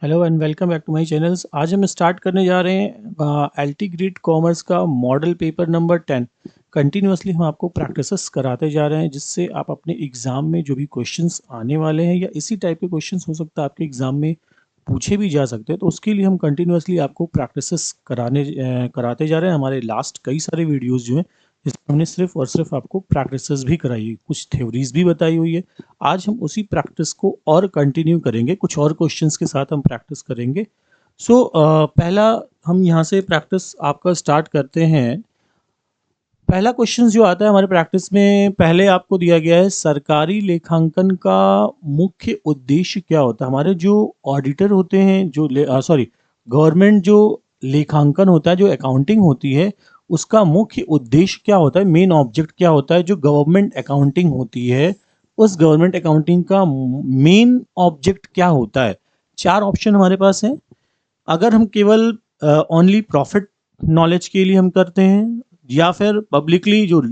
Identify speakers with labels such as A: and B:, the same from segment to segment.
A: Hello and welcome back to my channels. आज हम start करने जा रहे हैं एल्टी ग्रेड कॉमर्स का मॉडल पेपर नंबर 10। कंटिन्यूअसली हम आपको प्रैक्टिसेस कराते जा रहे हैं जिससे आप अपने एग्ज़ाम में जो भी क्वेश्चंस आने वाले हैं या इसी टाइप के क्वेश्चंस हो सकता है आपके एग्ज़ाम में पूछे भी जा सकते हैं, तो उसके लिए हम कंटिन्यूअसली आपको प्रैक्टिसेस कराते जा रहे हैं। हमारे लास्ट कई सारे वीडियोज़ जो हैं जिसमें हमने सिर्फ और सिर्फ आपको प्रैक्टिसेस भी कराई है, कुछ थ्योरीज भी बताई हुई है। आज हम उसी प्रैक्टिस को और कंटिन्यू करेंगे, कुछ और क्वेश्चंस के साथ हम प्रैक्टिस करेंगे। पहला हम यहाँ से प्रैक्टिस आपका स्टार्ट करते हैं। पहला क्वेश्चन जो आता है हमारे प्रैक्टिस में, पहले आपको दिया गया है सरकारी लेखांकन का मुख्य उद्देश्य क्या होता है। हमारे जो ऑडिटर होते हैं, जो गवर्नमेंट जो लेखांकन होता है, जो अकाउंटिंग होती है, उसका मुख्य उद्देश्य क्या होता है, मेन ऑब्जेक्ट क्या होता है। जो गवर्नमेंट अकाउंटिंग होती है उस गवर्नमेंट अकाउंटिंग का मेन ऑब्जेक्ट क्या होता है। चार ऑप्शन हमारे पास हैं। अगर हम केवल ओनली प्रॉफिट नॉलेज के लिए हम करते हैं, या फिर पब्लिकली जो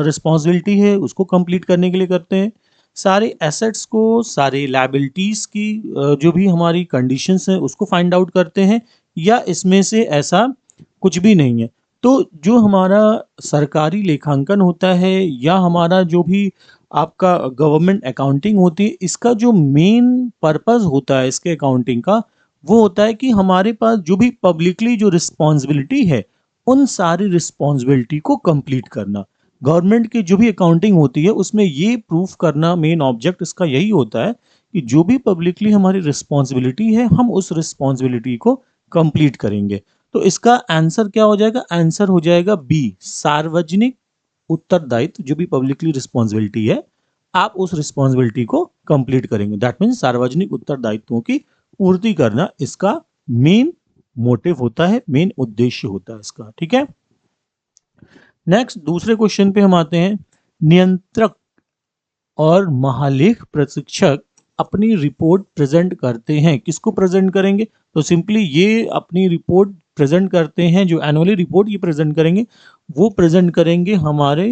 A: रिस्पॉन्सिबिलिटी है उसको कंप्लीट करने के लिए करते हैं, सारे एसेट्स को, सारे लायबिलिटीज़ की जो भी हमारी कंडीशंस हैं उसको फाइंड आउट करते हैं, या इसमें से ऐसा कुछ भी नहीं है। तो जो हमारा सरकारी लेखांकन होता है या हमारा जो भी आपका गवर्नमेंट अकाउंटिंग होती है, इसका जो मेन पर्पस होता है इसके अकाउंटिंग का, वो होता है कि हमारे पास जो भी पब्लिकली जो रिस्पॉन्सिबिलिटी है उन सारी रिस्पॉन्सिबिलिटी को कंप्लीट करना। गवर्नमेंट की जो भी अकाउंटिंग होती है उसमें ये प्रूफ करना, मेन ऑब्जेक्ट इसका यही होता है कि जो भी पब्लिकली हमारी रिस्पॉन्सिबिलिटी है हम उस रिस्पॉन्सिबिलिटी को कंप्लीट करेंगे। तो इसका आंसर क्या हो जाएगा? आंसर हो जाएगा बी, सार्वजनिक उत्तरदायित्व। जो भी पब्लिकली रिस्पॉन्सिबिलिटी है आप उस रिस्पॉन्सिबिलिटी को कंप्लीट करेंगे। दैट मीन्स सार्वजनिक उत्तरदायित्वों की पूर्ति करना इसका मेन मोटिव होता है, मेन उद्देश्य होता है इसका। ठीक है, नेक्स्ट दूसरे क्वेश्चन पे हम आते हैं। नियंत्रक और महालेख प्रशिक्षक अपनी रिपोर्ट प्रेजेंट करते हैं, किसको प्रेजेंट करेंगे? तो सिंपली ये अपनी रिपोर्ट प्रेजेंट करते हैं, जो एनुअली रिपोर्ट ये प्रेजेंट करेंगे वो प्रेजेंट करेंगे हमारे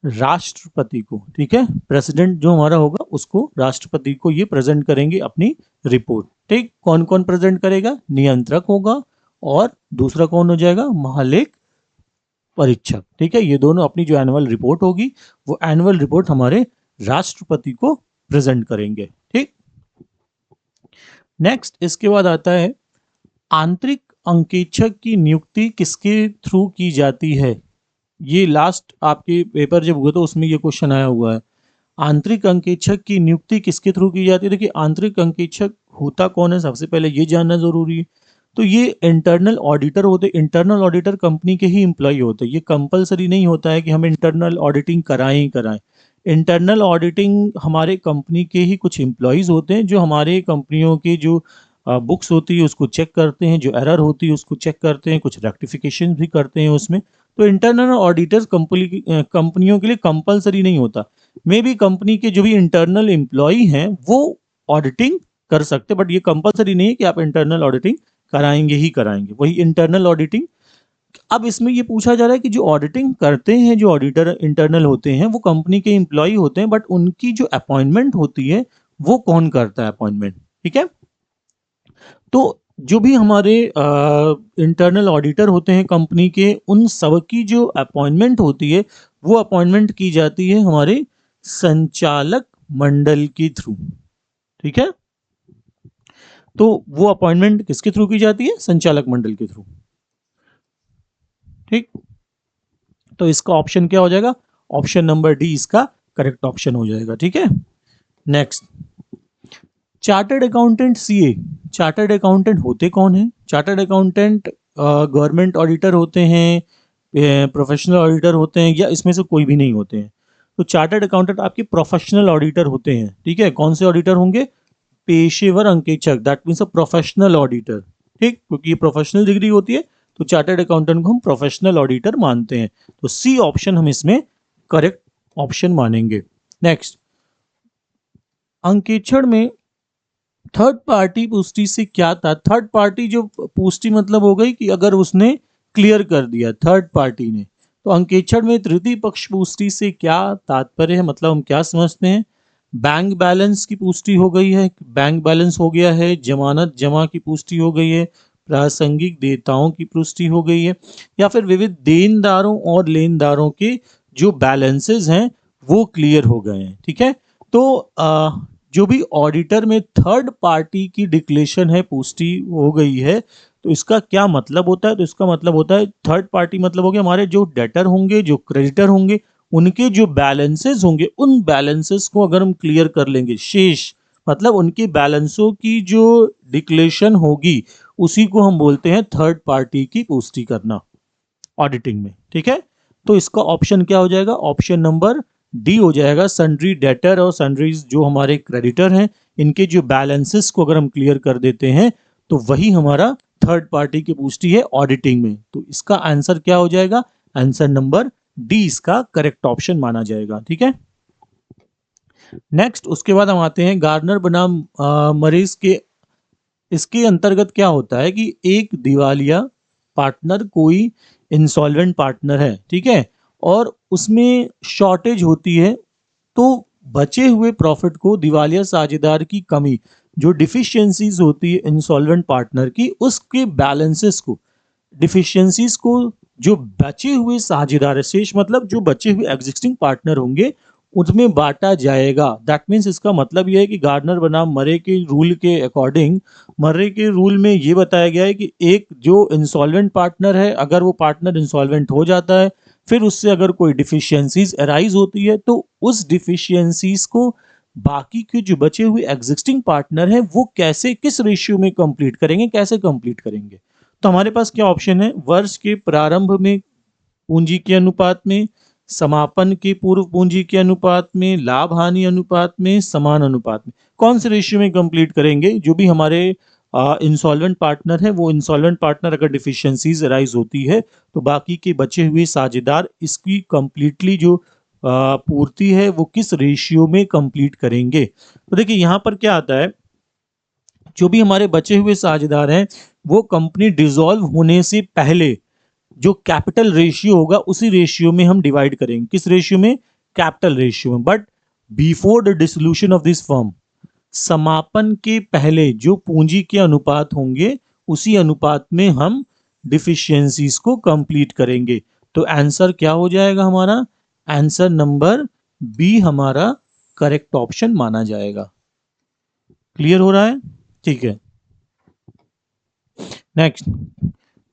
A: राष्ट्रपति को। ठीक है, प्रेसिडेंट जो हमारा होगा उसको, राष्ट्रपति को ये प्रेजेंट करेंगे अपनी रिपोर्ट। ठीक, कौन कौन प्रेजेंट करेगा? नियंत्रक होगा और दूसरा कौन हो जाएगा? महालेख परीक्षक। ठीक है, ये दोनों अपनी जो एनुअल रिपोर्ट होगी वो एनुअल रिपोर्ट हमारे राष्ट्रपति को प्रेजेंट करेंगे। ठीक, नेक्स्ट इसके बाद आता है आंतरिक अंकेक्षक की नियुक्ति किसके थ्रू की जाती है। ये लास्ट आपके पेपर जब हुआ तो उसमें ये क्वेश्चन आया हुआ है। आंतरिक अंकेक्षक की नियुक्ति किसके थ्रू की जाती है? देखिए, आंतरिक अंकेक्षक होता कौन है सबसे पहले ये जानना जरूरी है। तो ये इंटरनल ऑडिटर होते। इंटरनल ऑडिटर कंपनी के ही एम्प्लॉय होते हैं। ये कंपलसरी नहीं होता है कि हम इंटरनल ऑडिटिंग कराएं ही कराएं। इंटरनल ऑडिटिंग हमारे कंपनी के ही कुछ एम्प्लॉयज होते हैं जो हमारे कंपनियों की जो बुक्स होती है उसको चेक करते हैं, जो एरर होती है उसको चेक करते हैं, कुछ रेक्टिफिकेशन भी करते हैं उसमें। तो इंटरनल ऑडिटर्स कंपनियों के लिए कंपलसरी नहीं होता। मे बी कंपनी के जो भी इंटरनल एम्प्लॉय हैं वो ऑडिटिंग कर सकते, बट ये कंपलसरी नहीं है कि आप इंटरनल ऑडिटिंग कराएंगे ही कराएंगे। वही इंटरनल ऑडिटिंग। अब इसमें ये पूछा जा रहा है कि जो ऑडिटिंग करते हैं, जो ऑडिटर इंटरनल होते हैं, वो कंपनी के एम्प्लॉय होते हैं, बट उनकी जो अपॉइंटमेंट होती है वो कौन करता है अपॉइंटमेंट। ठीक है, तो जो भी हमारे इंटरनल ऑडिटर होते हैं कंपनी के, उन सब की जो अपॉइंटमेंट होती है वो अपॉइंटमेंट की जाती है हमारे संचालक मंडल के थ्रू। ठीक है, तो वो अपॉइंटमेंट किसके थ्रू की जाती है? संचालक मंडल के थ्रू। ठीक, तो इसका ऑप्शन क्या हो जाएगा? ऑप्शन नंबर डी इसका करेक्ट ऑप्शन हो जाएगा। ठीक है, next chartered accountant CA. Chartered accountant होते कौन है? चार्टर्ड अकाउंटेंट गवर्नमेंट ऑडिटर होते हैं, प्रोफेशनल ऑडिटर होते हैं, या इसमें से कोई भी नहीं होते हैं। तो चार्टर्ड अकाउंटेंट आपके प्रोफेशनल ऑडिटर होते हैं। ठीक है, कौन से ऑडिटर होंगे? पेशेवर अंकेक्षक, that means a professional auditor. ठीक, क्योंकि ये प्रोफेशनल डिग्री होती है तो चार्टर्ड अकाउंटेंट को हम प्रोफेशनल ऑडिटर मानते हैं। तो सी ऑप्शन हम इसमें करेक्ट ऑप्शन मानेंगे। नेक्स्ट, अंकेक्षण में थर्ड पार्टी पुष्टि से क्या था? थर्ड पार्टी जो पुष्टि मतलब हो गई कि अगर उसने क्लियर कर दिया थर्ड पार्टी ने। तो अंकेक्षण में तृतीय पक्ष पुष्टि से क्या तात्पर्य है, मतलब हम क्या समझते हैं? बैंक बैलेंस की पुष्टि हो गई है, बैंक बैलेंस हो गया है, जमानत जमा की पुष्टि हो गई है, प्रासंगिक देयताओं की पुष्टि हो गई है, या फिर विविध देनदारों और लेनदारों के जो बैलेंसेस हैं वो क्लियर हो गए हैं। ठीक है, तो जो भी ऑडिटर में थर्ड पार्टी की डिक्लेरेशन है पुष्टि हो गई है, तो इसका क्या मतलब होता है? तो इसका मतलब होता है थर्ड पार्टी मतलब हो गया हमारे जो डेटर होंगे, जो क्रेडिटर होंगे, उनके जो बैलेंसेस होंगे उन बैलेंसेस को अगर हम क्लियर कर लेंगे, शेष मतलब उनके बैलेंसों की जो डिक्लेरेशन होगी उसी को हम बोलते हैं थर्ड पार्टी की पुष्टि करना ऑडिटिंग में। ठीक है, तो इसका ऑप्शन क्या हो जाएगा? ऑप्शन नंबर डी हो जाएगा। सन्ड्री डेटर और सन्ड्रीज जो हमारे क्रेडिटर हैं, इनके जो बैलेंसेस को अगर हम क्लियर कर देते हैं तो वही हमारा थर्ड पार्टी की पुष्टि है ऑडिटिंग में। तो इसका आंसर क्या हो जाएगा? आंसर नंबर डी इसका करेक्ट ऑप्शन माना जाएगा। ठीक है, नेक्स्ट उसके बाद हम आते हैं गार्नर बनाम मरीज के। इसके अंतर्गत क्या होता है कि एक दिवालिया पार्टनर कोई इंसॉल्वेंट पार्टनर है, ठीक है, और उसमें शॉर्टेज होती है, तो बचे हुए प्रॉफिट को दिवालिया साझेदार की कमी, जो डिफिशियंसीज होती है इंसॉल्वेंट पार्टनर की, उसके बैलेंसेस को, डिफिशियंसीज को जो बचे हुए साझेदार है, शेष मतलब जो बचे हुए एग्जिस्टिंग पार्टनर होंगे उसमें बांटा जाएगा। दैट मीन्स इसका मतलब यह है कि गार्नर बनाम मरे के रूल के अकॉर्डिंग, मर्रे के रूल में ये बताया गया है कि एक जो इंसॉल्वेंट पार्टनर है, अगर वो पार्टनर इंसॉल्वेंट हो जाता है, फिर उससे अगर कोई डिफिशियंसीज अराइज होती है, तो उस डिफिशियंसीज को बाकी के जो बचे हुए एग्जिस्टिंग पार्टनर हैं वो कैसे, किस रेशियो में कंप्लीट करेंगे, कैसे कंप्लीट करेंगे। तो हमारे पास क्या ऑप्शन है? वर्ष के प्रारंभ में पूंजी के अनुपात में, समापन के पूर्व पूंजी के अनुपात में, लाभ हानि अनुपात में, समान अनुपात में। कौन से रेशियो में कंप्लीट करेंगे? जो भी हमारे इंसॉल्वेंट पार्टनर है, वो इंसॉल्वेंट पार्टनर अगर डिफिशियंसीज अराइज होती है तो बाकी के बचे हुए साझेदार इसकी कंप्लीटली जो पूर्ति है वो किस रेशियो में कंप्लीट करेंगे। तो देखिए यहाँ पर क्या आता है, जो भी हमारे बचे हुए साझेदार हैं वो कंपनी डिसॉल्व होने से पहले जो कैपिटल रेशियो होगा उसी रेशियो में हम डिवाइड करेंगे। किस रेशियो में? कैपिटल रेशियो में। But before the dissolution of this firm, समापन के पहले जो पूंजी के अनुपात होंगे उसी अनुपात में हम डिफिशियंसीज को कंप्लीट करेंगे। तो आंसर क्या हो जाएगा हमारा? आंसर नंबर बी हमारा करेक्ट ऑप्शन माना जाएगा। क्लियर हो रहा है? ठीक है, नेक्स्ट,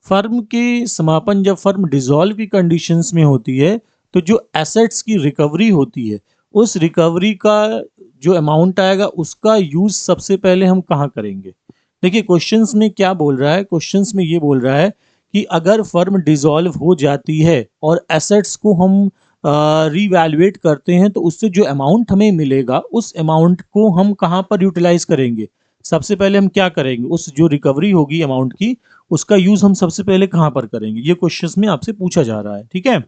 A: फर्म के समापन, जब फर्म डिसॉल्व की कंडीशंस में होती है तो जो एसेट्स की रिकवरी होती है, उस रिकवरी का जो अमाउंट आएगा उसका यूज सबसे पहले हम कहाँ करेंगे? देखिए क्वेश्चंस में क्या बोल रहा है, क्वेश्चंस में ये बोल रहा है कि अगर फर्म डिसॉल्व हो जाती है और एसेट्स को हम रीवैल्यूएट करते हैं तो उससे जो अमाउंट हमें मिलेगा उस अमाउंट को हम कहाँ पर यूटिलाइज करेंगे? सबसे पहले हम क्या करेंगे? उस जो रिकवरी होगी अमाउंट की, उसका यूज हम सबसे पहले कहाँ पर करेंगे? ये क्वेश्चंस में आपसे पूछा जा रहा है। ठीक है,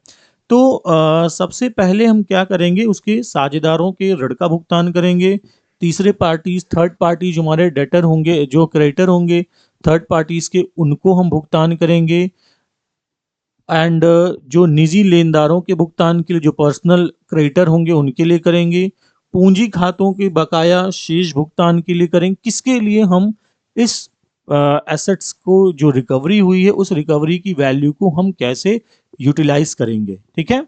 A: तो सबसे पहले हम क्या करेंगे? उसके साझेदारों के ऋण का भुगतान करेंगे। तीसरे पार्टीज, थर्ड पार्टी जो हमारे डेटर होंगे, जो क्रेडिटर होंगे थर्ड पार्टीज के, उनको हम भुगतान करेंगे। एंड जो निजी लेनदारों के भुगतान के लिए जो पर्सनल क्रेडिटर होंगे उनके लिए करेंगे। पूंजी खातों के बकाया शेष भुगतान के लिए करेंगे। किसके लिए? हम इस एसेट्स को जो रिकवरी हुई है उस रिकवरी की वैल्यू को हम कैसे यूटिलाइज करेंगे। ठीक है,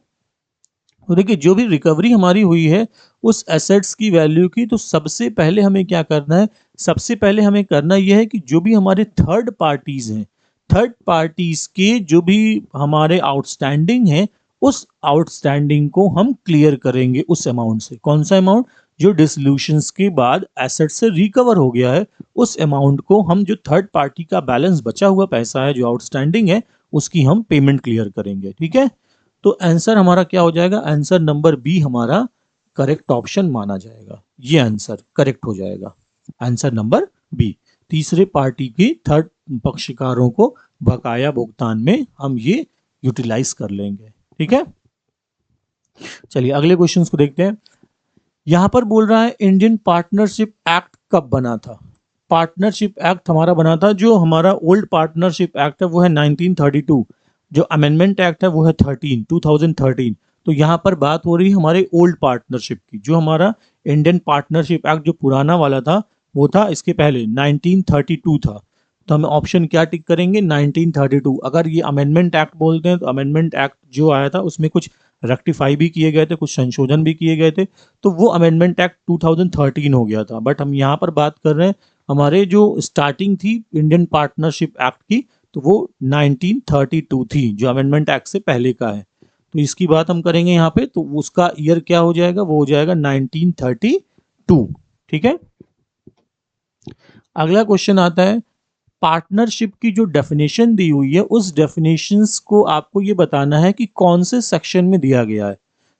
A: तो देखिए जो भी रिकवरी हमारी हुई है उस एसेट्स की वैल्यू की, तो सबसे पहले हमें क्या करना है? सबसे पहले हमें करना यह है कि जो भी हमारे थर्ड पार्टीज हैं, थर्ड पार्टीज के जो भी हमारे आउटस्टैंडिंग हैं, उस आउटस्टैंडिंग को हम क्लियर करेंगे उस अमाउंट से। कौन सा अमाउंट? जो डिसोल्यूशंस के बाद एसेट से रिकवर हो गया है, उस अमाउंट को हम, जो थर्ड पार्टी का बैलेंस बचा हुआ पैसा है जो आउटस्टैंडिंग है, उसकी हम पेमेंट क्लियर करेंगे। ठीक है, तो आंसर हमारा क्या हो जाएगा? आंसर नंबर बी हमारा करेक्ट ऑप्शन माना जाएगा। ये आंसर करेक्ट हो जाएगा, आंसर नंबर बी। तीसरे पार्टी की, थर्ड पक्षकारों को बकाया भुगतान में हम ये यूटिलाइज कर लेंगे। ठीक है, चलिए अगले क्वेश्चंस को देखते हैं। यहां पर बोल रहा है इंडियन पार्टनरशिप एक्ट कब बना था? पार्टनरशिप एक्ट हमारा बना था, जो हमारा ओल्ड पार्टनरशिप एक्ट है वो है 1932, जो अमेंडमेंट एक्ट है वो है 2013। तो यहाँ पर बात हो रही है हमारे ओल्ड पार्टनरशिप की। जो हमारा इंडियन पार्टनरशिप एक्ट जो पुराना वाला था वो था इसके पहले 1932 था। तो हम ऑप्शन क्या टिक करेंगे 1932। अगर ये अमेंडमेंट एक्ट बोलते हैं तो अमेंडमेंट एक्ट जो आया था उसमें कुछ रेक्टिफाई भी किए गए थे, कुछ संशोधन भी किए गए थे, तो वो अमेंडमेंट एक्ट 2013 हो गया था। बट हम यहाँ पर बात कर रहे हैं हमारे जो स्टार्टिंग थी इंडियन पार्टनरशिप एक्ट की, तो वो 1932 थी जो अमेंडमेंट एक्ट से पहले का है। तो इसकी बात हम करेंगे यहाँ पे, तो उसका ईयर क्या हो जाएगा, वो हो जाएगा 1932। ठीक है। अगला क्वेश्चन आता है पार्टनरशिप की जो डेफिनेशन दी हुई है उस डेफिनेशंस को आपको ये बताना है कि कौन से सेक्शन में दिया गया है।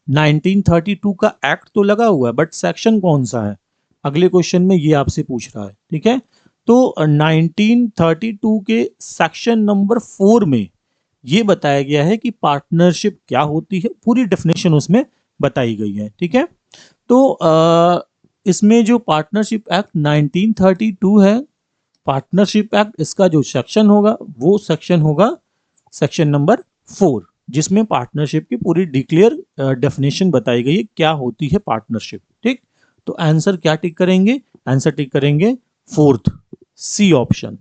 A: 1932 का एक्ट तो लगा हुआ है बट सेक्शन कौन सा है, अगले क्वेश्चन में ये आपसे पूछ रहा है। ठीक है। तो 1932 के सेक्शन नंबर 4 में ये बताया गया है कि पार्टनरशिप क्या होती है, पूरी डेफिनेशन उसमें बताई गई है। ठीक है। तो इसमें जो पार्टनरशिप एक्ट 1932 है, पार्टनरशिप एक्ट इसका जो सेक्शन होगा वो सेक्शन होगा सेक्शन नंबर 4, जिसमें पार्टनरशिप की पूरी डिक्लेयर डेफिनेशन बताई गई है क्या होती है पार्टनरशिप। ठीक। तो आंसर क्या टिक करेंगे, आंसर टिक करेंगे fourth, C option.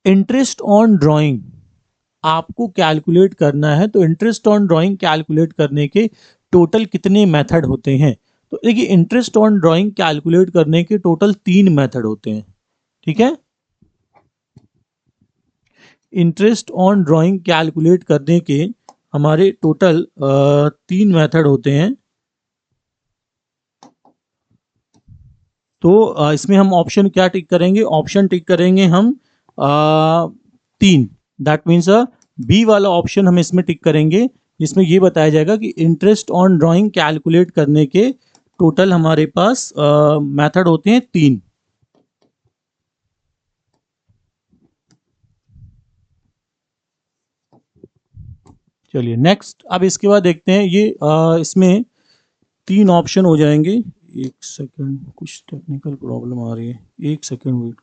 A: Interest on drawing आपको कैलकुलेट करना है, तो इंटरेस्ट ऑन ड्राइंग कैलकुलेट करने के टोटल कितने मेथड होते हैं। तो देखिए इंटरेस्ट ऑन ड्राइंग कैलकुलेट करने के टोटल 3 मेथड होते हैं। ठीक है। इंटरेस्ट ऑन ड्राइंग कैलकुलेट करने के हमारे टोटल 3 मेथड होते हैं। तो इसमें हम ऑप्शन क्या टिक करेंगे, ऑप्शन टिक करेंगे हम 3, दैट मीन्स बी वाला ऑप्शन हम इसमें टिक करेंगे, जिसमें ये बताया जाएगा कि इंटरेस्ट ऑन ड्राइंग कैलकुलेट करने के टोटल हमारे पास मेथड होते हैं 3। चलिए नेक्स्ट, अब इसके बाद देखते हैं ये इसमें 3 ऑप्शन हो जाएंगे। एक सेकंड, कुछ टेक्निकल प्रॉब्लम आ रही है, एक सेकंड वेट।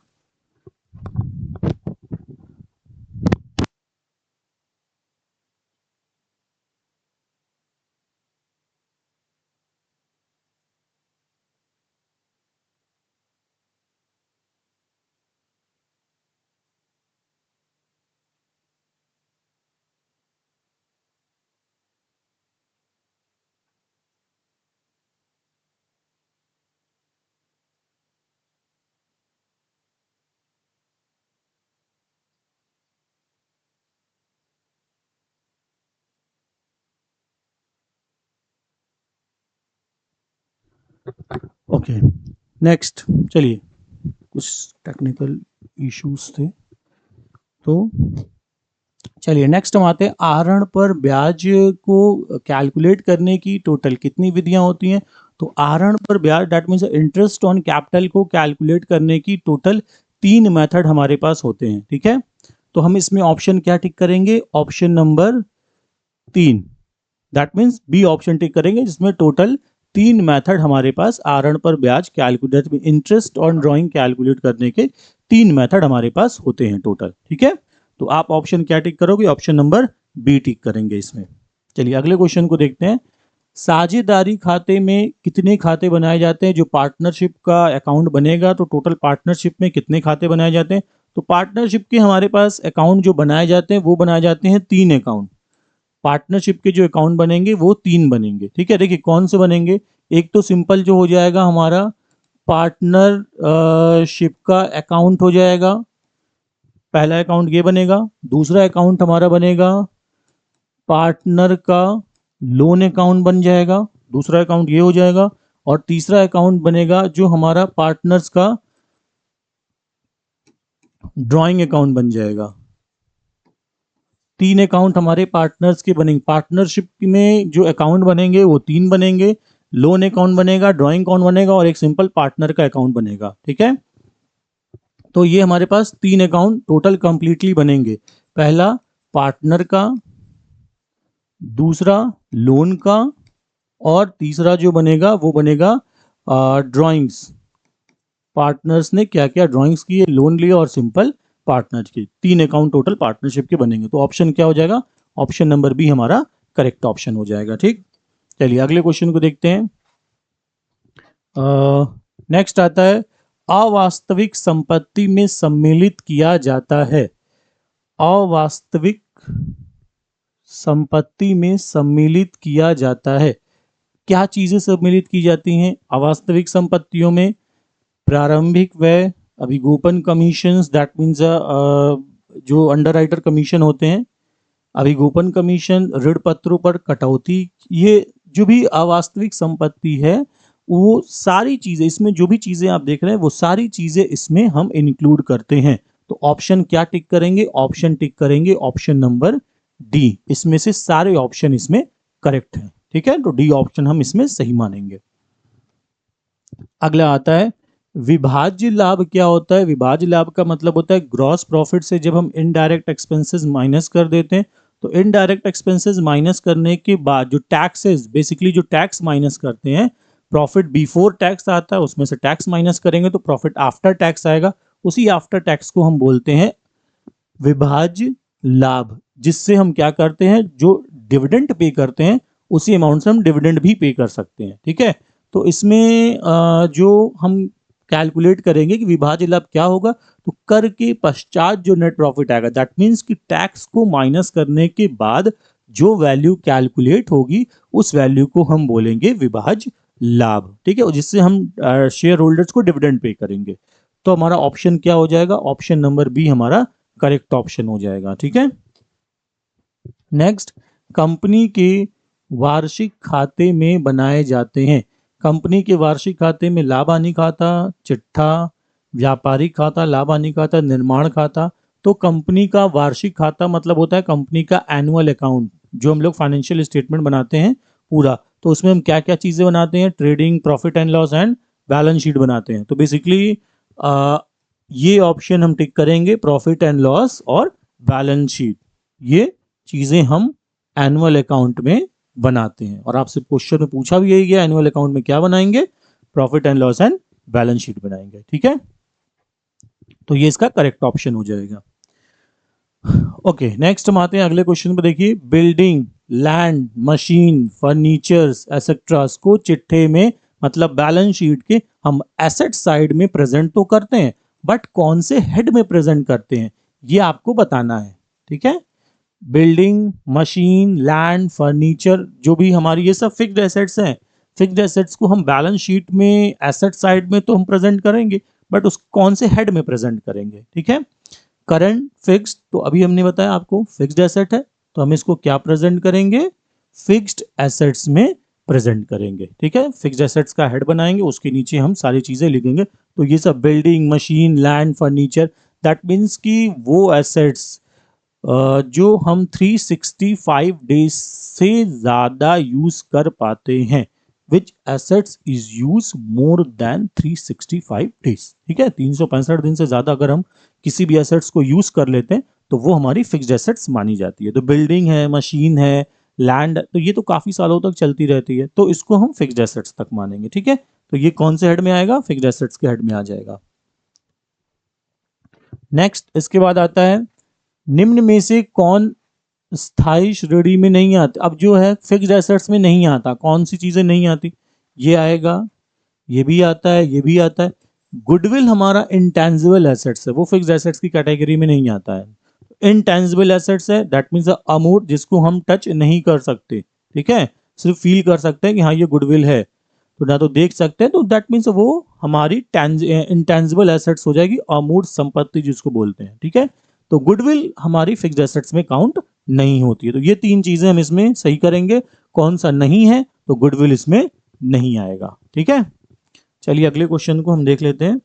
A: ओके नेक्स्ट, चलिए कुछ टेक्निकल इश्यूज थे, तो चलिए नेक्स्ट हम आते हैं आहरण पर ब्याज को कैलकुलेट करने की टोटल कितनी विधियां होती हैं। तो आहरण पर ब्याज that means interest on capital को कैलकुलेट करने की टोटल 3 मेथड हमारे पास होते हैं। ठीक है। तो हम इसमें ऑप्शन क्या टिक करेंगे, option number 3, that means B option tick करेंगे, जिसमें टोटल 3 मेथड हमारे पास आहरण पर ब्याज calculate interest on drawing calculate करने के 3 मेथड हमारे पास होते हैं टोटल। ठीक है। तो आप ऑप्शन क्या टिक करोगे, ऑप्शन नंबर बी टिक करेंगे इसमें। चलिए अगले क्वेश्चन को देखते हैं। साझेदारी खाते में कितने खाते बनाए जाते हैं, जो पार्टनरशिप का अकाउंट बनेगा तो टोटल पार्टनरशिप में कितने खाते बनाए जाते हैं। तो पार्टनरशिप के हमारे पास अकाउंट जो बनाए जाते हैं वो बनाए जाते हैं 3 अकाउंट। पार्टनरशिप के जो अकाउंट बनेंगे वो 3 बनेंगे। ठीक है। देखिए कौन से बनेंगे, एक तो सिंपल जो हो जाएगा हमारा पार्टनरशिप का अकाउंट हो जाएगा, पहला अकाउंट ये बनेगा। दूसरा अकाउंट हमारा बनेगा पार्टनर का लोन अकाउंट बन जाएगा, दूसरा अकाउंट ये हो जाएगा। और तीसरा अकाउंट बनेगा जो हमारा पार्टनर्स का ड्राइंग अकाउंट बन जाएगा। 3 अकाउंट हमारे पार्टनर्स के बनेंगे, पार्टनरशिप में जो अकाउंट बनेंगे वो 3 बनेंगे, लोन अकाउंट बनेगा, ड्राइंग अकाउंट बनेगा और एक सिंपल पार्टनर का अकाउंट बनेगा। ठीक है। तो ये हमारे पास 3 अकाउंट टोटल कंप्लीटली बनेंगे, पहला पार्टनर का, दूसरा लोन का और तीसरा जो बनेगा वो बनेगा ड्राइंग्स। पार्टनर्स ने क्या क्या ड्राइंग्स की, लोन लिया और सिंपल पार्टनर की, 3 अकाउंट टोटल पार्टनरशिप के बनेंगे। तो ऑप्शन क्या हो जाएगा, ऑप्शन नंबर बी हमारा करेक्ट ऑप्शन हो जाएगा। ठीक। चलिए अगले क्वेश्चन को देखते हैं। नेक्स्ट आता है अवास्तविक संपत्ति में सम्मिलित किया जाता है। अवास्तविक संपत्ति में सम्मिलित किया जाता है। क्या चीजें सम्मिलित की जाती हैं अवास्तविक संपत्तियों में? प्रारंभिक व्यय, अभिगोपन कमीशन, दैट मीन्स जो अंडरराइटर कमीशन होते हैं, अभिगोपन कमीशन, ऋण पत्रों पर कटौती, ये जो भी अवास्तविक संपत्ति है वो सारी चीजें, इसमें जो भी चीजें आप देख रहे हैं वो सारी चीजें इसमें हम इंक्लूड करते हैं। तो ऑप्शन क्या टिक करेंगे? ऑप्शन टिक करेंगे ऑप्शन नंबर डी। इसमें से सारे ऑप्शन इसमें करेक्ट हैं। ठीक है, तो डी ऑप्शन हम इसमें सही मानेंगे। अगला आता है विभाज्य लाभ। क्या होता है? विभाज्य लाभ का मतलब होता है ग्रॉस प्रॉफिट से जब हम इनडायरेक्ट एक्सपेंसेस माइनस कर देते हैं, तो इनडायरेक्ट एक्सपेंसेस माइनस करने के बाद जो टैक्सेस, बेसिकली जो टैक्स माइनस करते हैं, प्रॉफिट बिफोर टैक्स आता है उसमें से टैक्स माइनस करेंगे तो प्रॉफिट आफ्टर टैक्स आएगा। उसी आफ्टर टैक्स को हम बोलते हैं विभाज्य लाभ, जिससे हम क्या करते हैं, जो डिविडेंड पे करते हैं उसी अमाउंट से हम डिविडेंड भी पे कर सकते हैं। ठीक है, तो इसमें जो हम कैलकुलेट करेंगे कि विभाज्य लाभ क्या होगा, तो कर के पश्चात जो नेट प्रॉफिट आएगा, दैट मीन्स कि टैक्स को माइनस करने के बाद जो वैल्यू कैलकुलेट होगी उस वैल्यू को हम बोलेंगे विभाज्य लाभ। ठीक है, जिससे हम शेयर होल्डर्स को डिविडेंड पे करेंगे। तो हमारा ऑप्शन क्या हो जाएगा? ऑप्शन नंबर बी हमारा करेक्ट ऑप्शन हो जाएगा। ठीक है, नेक्स्ट कंपनी के वार्षिक खाते में बनाए जाते हैं। कंपनी के वार्षिक खाते में लाभ हानि खाता, चिट्ठा, व्यापारिक खाता, लाभ हानि खाता, निर्माण खाता। तो कंपनी का वार्षिक खाता मतलब होता है कंपनी का एनुअल अकाउंट, जो हम लोग फाइनेंशियल स्टेटमेंट बनाते हैं पूरा। तो उसमें हम क्या क्या चीजें बनाते हैं? Trading, profit and loss and balance sheet बनाते हैं। तो बेसिकली ये ऑप्शन हम टिक करेंगे, प्रॉफिट एंड लॉस और बैलेंस शीट। ये चीजें हम एनुअल अकाउंट में बनाते हैं, और आपसे क्वेश्चन में पूछा भी यही गया, एनुअल अकाउंट में क्या बनाएंगे? Profit and loss and balance sheet बनाएंगे। ठीक है, तो ये इसका करेक्ट ऑप्शन हो जाएगा। ओके, नेक्स्ट हम आते हैं अगले क्वेश्चन पे। देखिए, building, land, machine, furnitures etcetera को चिट्ठे में मतलब बैलेंस शीट के हम एसेट साइड में प्रेजेंट तो करते हैं, बट कौन से हेड में प्रेजेंट करते हैं ये आपको बताना है। ठीक है, बिल्डिंग, मशीन, लैंड, फर्नीचर, जो भी हमारी ये सब फिक्स्ड एसेट्स हैं, फिक्स्ड एसेट्स को हम बैलेंस शीट में एसेट साइड में तो हम प्रेजेंट करेंगे, बट उस कौन से हेड में प्रेजेंट करेंगे। ठीक है, करंट, फिक्स्ड, तो अभी हमने बताया आपको फिक्स्ड एसेट है, तो हम इसको क्या प्रेजेंट करेंगे? फिक्स्ड एसेट्स में प्रेजेंट करेंगे। ठीक है, फिक्स्ड एसेट्स का हेड बनाएंगे, उसके नीचे हम सारी चीजें लिखेंगे। तो ये सब building, machine, land, furniture, that means कि वो एसेट्स जो हम 365 डेज से ज़्यादा यूज कर पाते हैं। Which assets is use more than 365 days. ठीक है, 365 दिन से ज़्यादा अगर हम किसी भी एसेट्स को यूज कर लेते हैं तो वो हमारी फिक्स्ड एसेट्स मानी जाती है। तो बिल्डिंग है, मशीन है, लैंड, तो ये तो काफ़ी सालों तक चलती रहती है, तो इसको हम फिक्स्ड एसेट्स तक मानेंगे। ठीक है, तो ये कौन से हेड में आएगा? फिक्स्ड एसेट्स के हेड में आ जाएगा। नेक्स्ट, इसके बाद आता है निम्न में से कौन स्थायी श्रेणी में नहीं आते? अब जो है फिक्स्ड एसेट्स में नहीं आता, कौन सी चीजें नहीं आती? ये आएगा, ये भी आता है, ये भी आता है। गुडविल हमारा इंटेंजिबल एसेट्स है, वो फिक्स्ड एसेट्स की कैटेगरी में नहीं आता है। इंटेंजिबल एसेट्स है, दैट मीन्स अमूर्त, जिसको हम टच नहीं कर सकते। ठीक है, सिर्फ फील कर सकते हैं कि हाँ ये गुडविल है, तो ना तो देख सकते हैं, तो दैट मीन्स वो हमारी इंटेंजिबल एसेट्स हो जाएगी, अमूर्त संपत्ति जिसको बोलते हैं। ठीक है, तो गुडविल हमारी फिक्स्ड एसेट्स में काउंट नहीं होती है। तो ये तीन चीजें हम इसमें सही करेंगे। कौन सा नहीं है? तो गुडविल इसमें नहीं आएगा। ठीक है, चलिए अगले क्वेश्चन को हम देख लेते हैं।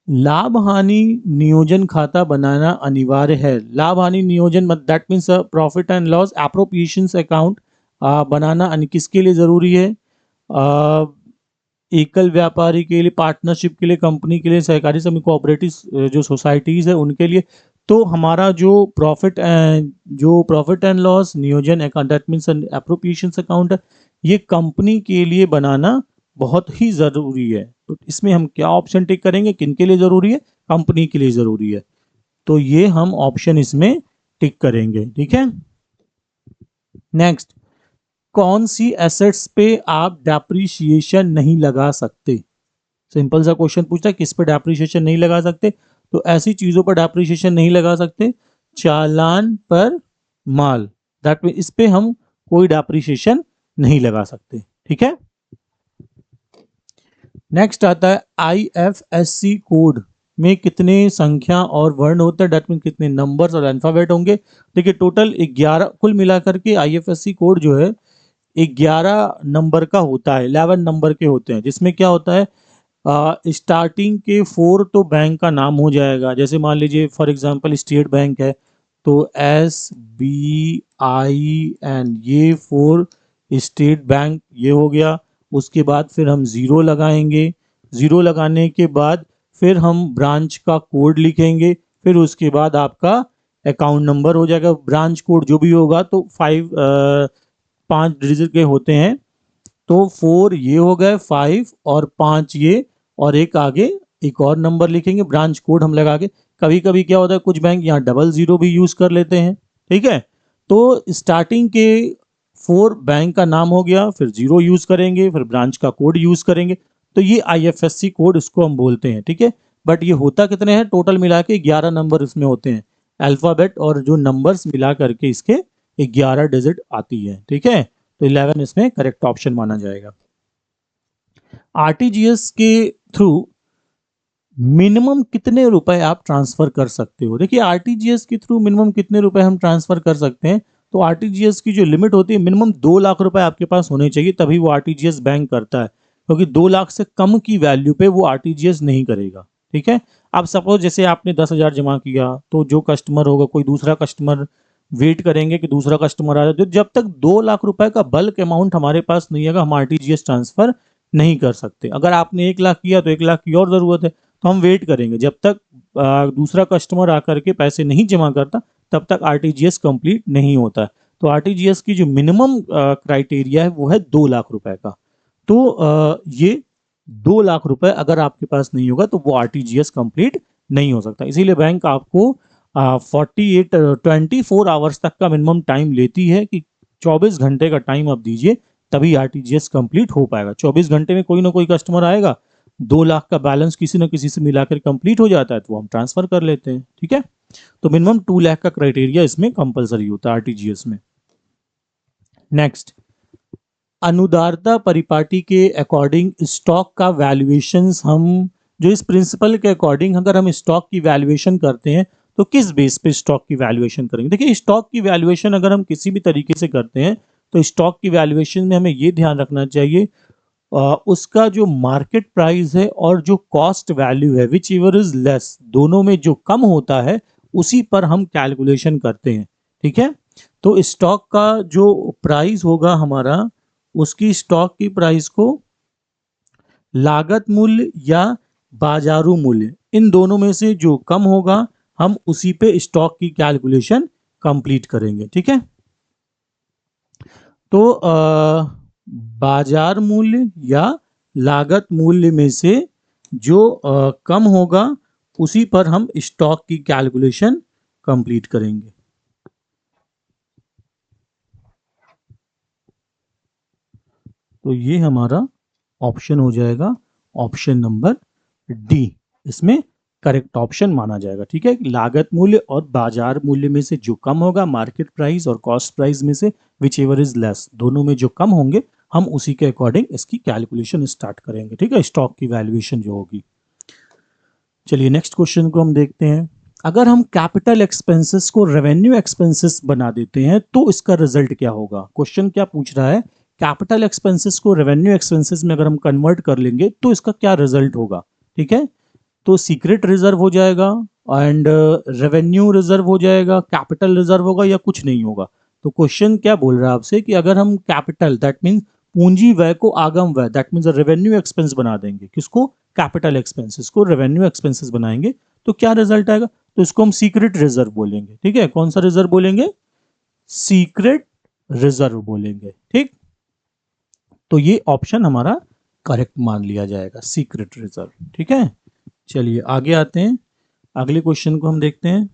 A: लाभ हानि नियोजन खाता बनाना अनिवार्य है। लाभ हानि नियोजन that means profit and loss appropriations account बनाना किसके लिए जरूरी है? एकल व्यापारी के लिए, पार्टनरशिप के लिए, कंपनी के लिए, सहकारी समिति, कोऑपरेटिव जो सोसाइटीज है उनके लिए। तो हमारा जो प्रॉफिट एंड लॉस नियोजन account, that means appropriations account है, ये कंपनी के लिए बनाना बहुत ही जरूरी है। तो इसमें हम क्या ऑप्शन टिक करेंगे? किनके लिए जरूरी है? कंपनी के लिए जरूरी है, तो ये हम ऑप्शन इसमें टिक करेंगे। ठीक है, नेक्स्ट, कौन सी एसेट्स पे आप डेप्रिसिएशन नहीं लगा सकते? सिंपल सा क्वेश्चन पूछता है, किस पे डेप्रिसिएशन नहीं लगा सकते? तो ऐसी चीजों पर डेप्रिसिएशन नहीं लगा सकते, चालान पर माल, दैट मीन इस पे हम कोई डेप्रिसिएशन नहीं लगा सकते। ठीक है, नेक्स्ट आता है आईएफएससी कोड में कितने संख्या और वर्ण होते हैं, दैट मीन कितने नंबर्स और अल्फाबेट होंगे। देखिए टोटल 11, कुल मिलाकर के आईएफएससी कोड जो है 11 नंबर का होता है, 11 नंबर के होते हैं, जिसमें क्या होता है, स्टार्टिंग के 4 तो बैंक का नाम हो जाएगा, जैसे मान लीजिए फॉर एग्जांपल स्टेट बैंक है तो SBIN, ये 4 स्टेट बैंक ये हो गया। उसके बाद फिर हम ज़ीरो लगाएंगे, ज़ीरो लगाने के बाद फिर हम ब्रांच का कोड लिखेंगे, फिर उसके बाद आपका अकाउंट नंबर हो जाएगा। ब्रांच कोड जो भी होगा तो 5 डिजिट के होते हैं, तो 4 ये हो गए, 5 और 5 ये, और एक आगे एक और नंबर लिखेंगे, ब्रांच कोड हम लगा के। कभी कभी क्या होता है, कुछ बैंक यहाँ 00 भी यूज कर लेते हैं। ठीक है, तो स्टार्टिंग के 4 बैंक का नाम हो गया, फिर 0 यूज करेंगे, फिर ब्रांच का कोड यूज करेंगे, तो ये आईएफएससी कोड इसको हम बोलते हैं। ठीक है, बट ये होता कितने हैं, टोटल मिला के 11 नंबर इसमें होते हैं, अल्फाबेट और जो नंबर्स मिला करके इसके 11 डिजिट आती है। ठीक है, तो 11 इसमें करेक्ट ऑप्शन माना जाएगा। आरटीजीएस के थ्रू मिनिमम कितने रुपए आप ट्रांसफर कर सकते हो? देखिए आरटीजीएस के थ्रू मिनिमम कितने रुपए हम ट्रांसफर कर सकते हैं, तो आरटीजीएस की जो लिमिट होती है मिनिमम 2 लाख रुपए आपके पास होने चाहिए, तभी वो आरटीजीएस बैंक करता है, क्योंकि 2 लाख से कम की वैल्यू पे वो आरटीजीएस नहीं करेगा। ठीक है, अब सपोज जैसे आपने 10,000 जमा किया, तो जो कस्टमर होगा, कोई दूसरा कस्टमर वेट करेंगे कि दूसरा कस्टमर आ जाए, तो जब तक 2 लाख रुपए का बल्क अमाउंट हमारे पास नहीं आएगा हम आरटीजीएस ट्रांसफर नहीं कर सकते। अगर आपने 1 लाख किया तो 1 लाख की और जरूरत है, तो हम वेट करेंगे जब तक दूसरा कस्टमर आकर के पैसे नहीं जमा करता, तब तक आरटीजीएस कंप्लीट नहीं होता है। तो आरटीजीएस की जो मिनिमम क्राइटेरिया है वो है 2 लाख रुपए का। तो ये 2 लाख रुपए अगर आपके पास नहीं होगा तो वो आरटीजीएस कंप्लीट नहीं हो सकता। इसीलिए बैंक आपको 24 आवर्स तक का मिनिमम टाइम लेती है कि 24 घंटे का टाइम आप दीजिए, तभी आरटीजीएस कंप्लीट हो पाएगा। 24 घंटे में कोई ना कोई कस्टमर आएगा, 2 लाख का बैलेंस किसी न किसी से मिलाकर कंप्लीट हो जाता है, तो वो हम ट्रांसफर कर लेते हैं। ठीक है, तो मिनिमम 2 लाख का क्राइटेरिया इसमें कंपलसरी होता है आरटीजीएस में। नेक्स्ट, अनुदारता परिपाटी के अकॉर्डिंग स्टॉक का वैल्यूएशंस, हम जो इस प्रिंसिपल के अकॉर्डिंग अगर हम स्टॉक की वैल्यूएशन करते हैं तो किस बेस पे स्टॉक की वैल्यूएशन करेंगे? देखिए स्टॉक की वैल्यूएशन अगर हम किसी भी तरीके से करते हैं तो स्टॉक की वैल्यूएशन में हमें ये ध्यान रखना चाहिए उसका जो मार्केट प्राइस है और जो कॉस्ट वैल्यू है, विच एवर इज लेस, दोनों में जो कम होता है उसी पर हम कैलकुलेशन करते हैं। ठीक है, तो स्टॉक का जो प्राइस होगा हमारा, उसकी स्टॉक की प्राइस को लागत मूल्य या बाजारू मूल्य, इन दोनों में से जो कम होगा हम उसी पे स्टॉक की कैलकुलेशन कंप्लीट करेंगे। ठीक है, तो बाजार मूल्य या लागत मूल्य में से जो कम होगा उसी पर हम स्टॉक की कैलकुलेशन कंप्लीट करेंगे। तो ये हमारा ऑप्शन हो जाएगा, ऑप्शन नंबर डी इसमें करेक्ट ऑप्शन माना जाएगा। ठीक है, लागत मूल्य और बाजार मूल्य में से जो कम होगा, मार्केट प्राइस और कॉस्ट प्राइस में से विच एवर इज लेस, दोनों में जो कम होंगे हम उसी के अकॉर्डिंग इसकी कैलकुलेशन स्टार्ट करेंगे। ठीक है, स्टॉक की वैल्यूएशन जो होगी। चलिए नेक्स्ट क्वेश्चन को हम देखते हैं। अगर हम कैपिटल एक्सपेंसेस को रेवेन्यू एक्सपेंसेस बना देते हैं तो इसका रिजल्ट क्या होगा? क्वेश्चन क्या पूछ रहा है, कैपिटल एक्सपेंसेस को रेवेन्यू एक्सपेंसेस में अगर हम कन्वर्ट कर लेंगे तो इसका क्या रिजल्ट होगा? ठीक है, तो सीक्रेट रिजर्व हो जाएगा एंड रेवेन्यू रिजर्व हो जाएगा, कैपिटल रिजर्व होगा या कुछ नहीं होगा? तो क्वेश्चन क्या बोल रहा है आपसे कि अगर हम कैपिटल दैट मीन्स पूंजी व्यय को आगम व्यय दैट मीन्स रेवेन्यू एक्सपेंस बना देंगे, किसको? कैपिटल एक्सपेंसेस को रेवेन्यू एक्सपेंसेस बनाएंगे तो क्या रिजल्ट आएगा? तो इसको हम सीक्रेट रिजर्व बोलेंगे। ठीक है, कौन सा रिजर्व बोलेंगे? सीक्रेट रिजर्व बोलेंगे। ठीक, तो ये ऑप्शन हमारा करेक्ट मान लिया जाएगा, सीक्रेट रिजर्व। ठीक है, चलिए आगे आते हैं, अगले क्वेश्चन को हम देखते हैं।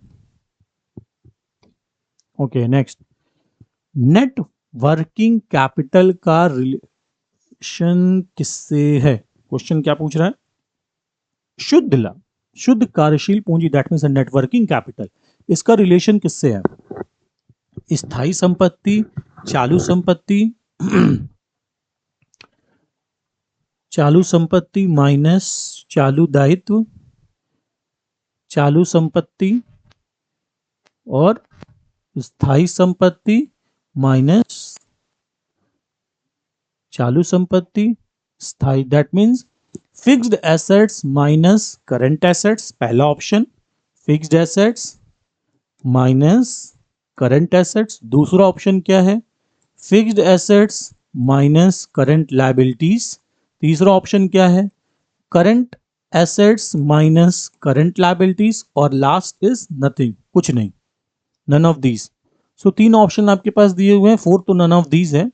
A: Okay next, net working capital का रिलेशन किससे है? क्वेश्चन क्या पूछ रहा है? शुद्ध लाभ, शुद्ध कार्यशील पूंजी, दैट मीन्स नेटवर्किंग कैपिटल, इसका रिलेशन किससे है? स्थायी संपत्ति, चालू संपत्ति, चालू संपत्ति माइनस चालू दायित्व, चालू संपत्ति और स्थायी संपत्ति माइनस चालू संपत्ति स्थायी, that means fixed assets minus current assets, पहला option fixed assets minus current assets. दूसरा ऑप्शन क्या है? Fixed assets minus current liabilities. तीसरा ऑप्शन क्या है? Current assets minus current liabilities, और लास्ट इज नथिंग, कुछ नहीं, नन ऑफ दीज। सो तीन ऑप्शन आपके पास दिए हुए हैं, फोर्थ तो नन ऑफ दीज है।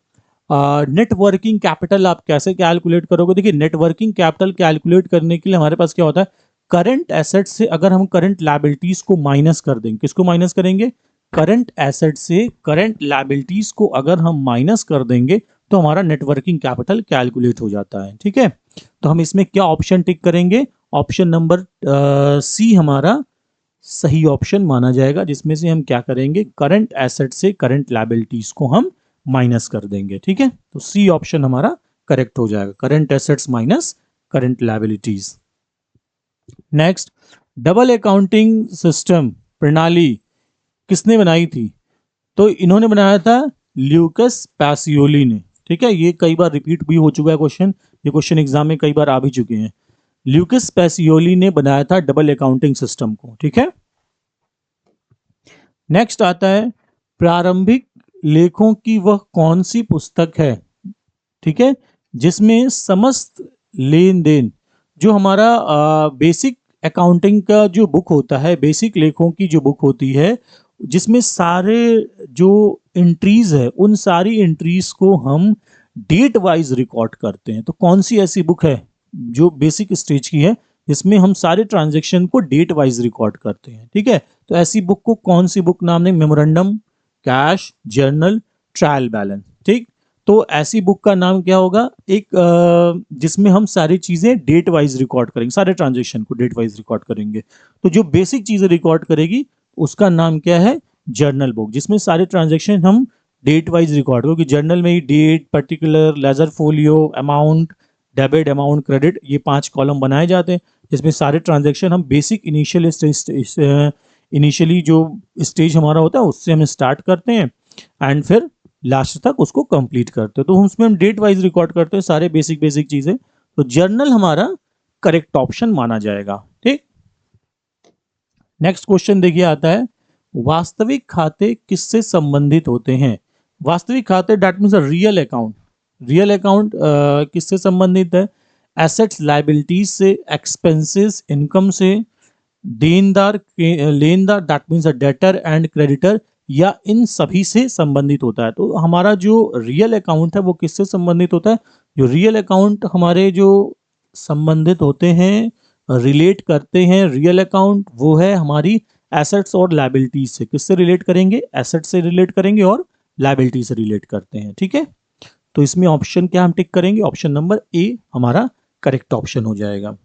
A: नेट वर्किंग कैपिटल आप कैसे कैलकुलेट करोगे? देखिए, नेट वर्किंग कैपिटल कैलकुलेट करने के लिए हमारे पास क्या होता है, करंट एसेट से अगर हम करंट लायबिलिटीज को माइनस कर देंगे, किसको माइनस करेंगे? करंट एसेट से करंट लायबिलिटीज को अगर हम माइनस कर देंगे तो हमारा नेट वर्किंग कैपिटल कैलकुलेट हो जाता है। ठीक है, तो हम इसमें क्या ऑप्शन टिक करेंगे? ऑप्शन नंबर सी हमारा सही ऑप्शन माना जाएगा, जिसमें से हम क्या करेंगे, करंट एसेट से करंट लायबिलिटीज को हम माइनस कर देंगे। ठीक है, तो सी ऑप्शन हमारा करेक्ट हो जाएगा, current assets minus current liabilities. Next, double accounting system प्रणाली किसने बनाई थी? तो इन्होंने बनाया था ल्यूकस पैसियोली ने। ठीक है, ये कई बार रिपीट भी हो चुका है क्वेश्चन, ये क्वेश्चन एग्जाम में कई बार आ भी चुके हैं। ल्यूकस पैसियोली ने बनाया था डबल अकाउंटिंग सिस्टम को। ठीक है, नेक्स्ट आता है प्रारंभिक लेखों की वह कौन सी पुस्तक है, ठीक है, जिसमें समस्त लेन देन, जो हमारा बेसिक अकाउंटिंग का जो बुक होता है, बेसिक लेखों की जो बुक होती है, जिसमें सारे जो एंट्रीज है उन सारी एंट्रीज को हम डेट वाइज रिकॉर्ड करते हैं। तो कौन सी ऐसी बुक है जो बेसिक स्टेज की है, जिसमें हम सारे ट्रांजेक्शन को डेट वाइज रिकॉर्ड करते हैं? ठीक है, तो ऐसी बुक को कौन सी बुक नाम है? Memorandum, cash, journal, trial balance. ठीक, तो ऐसी बुक का नाम क्या होगा? एक जिसमें हम सारी चीजें डेट वाइज रिकॉर्ड करेंगे, सारे ट्रांजेक्शन को डेट वाइज रिकॉर्ड करेंगे। तो जो बेसिक चीजें रिकॉर्ड करेगी उसका नाम क्या है? जर्नल बुक, जिसमें सारे ट्रांजेक्शन हम डेट वाइज रिकॉर्ड, क्योंकि जर्नल में ही date, particular, ledger folio, amount, debit, amount, credit, ये 5 कॉलम बनाए जाते हैं, जिसमें सारे ट्रांजेक्शन हम बेसिक इनिशियली जो स्टेज हमारा होता है उससे हम स्टार्ट करते हैं एंड फिर लास्ट तक उसको कंप्लीट करते हैं। तो उसमें हम डेट वाइज रिकॉर्ड करते हैं सारे बेसिक बेसिक चीजें। तो जर्नल हमारा करेक्ट ऑप्शन माना जाएगा। ठीक, नेक्स्ट क्वेश्चन देखिए आता है, वास्तविक खाते किससे संबंधित होते हैं? वास्तविक खाते that means real account, real account किससे संबंधित है? एसेट्स लायबिलिटीज से, एक्सपेंसेस इनकम से, देनदार लेनदार that means debtor and creditor, या इन सभी से संबंधित होता है। तो हमारा जो रियल अकाउंट है वो किससे संबंधित होता है? जो रियल अकाउंट हमारे जो संबंधित होते हैं, रिलेट करते हैं रियल अकाउंट, वो है हमारी एसेट्स और लायबिलिटीज से। किससे रिलेट करेंगे? एसेट से रिलेट करेंगे और लायबिलिटी से रिलेट करते हैं। ठीक है, तो इसमें ऑप्शन क्या हम टिक करेंगे? ऑप्शन नंबर ए हमारा करेक्ट ऑप्शन हो जाएगा।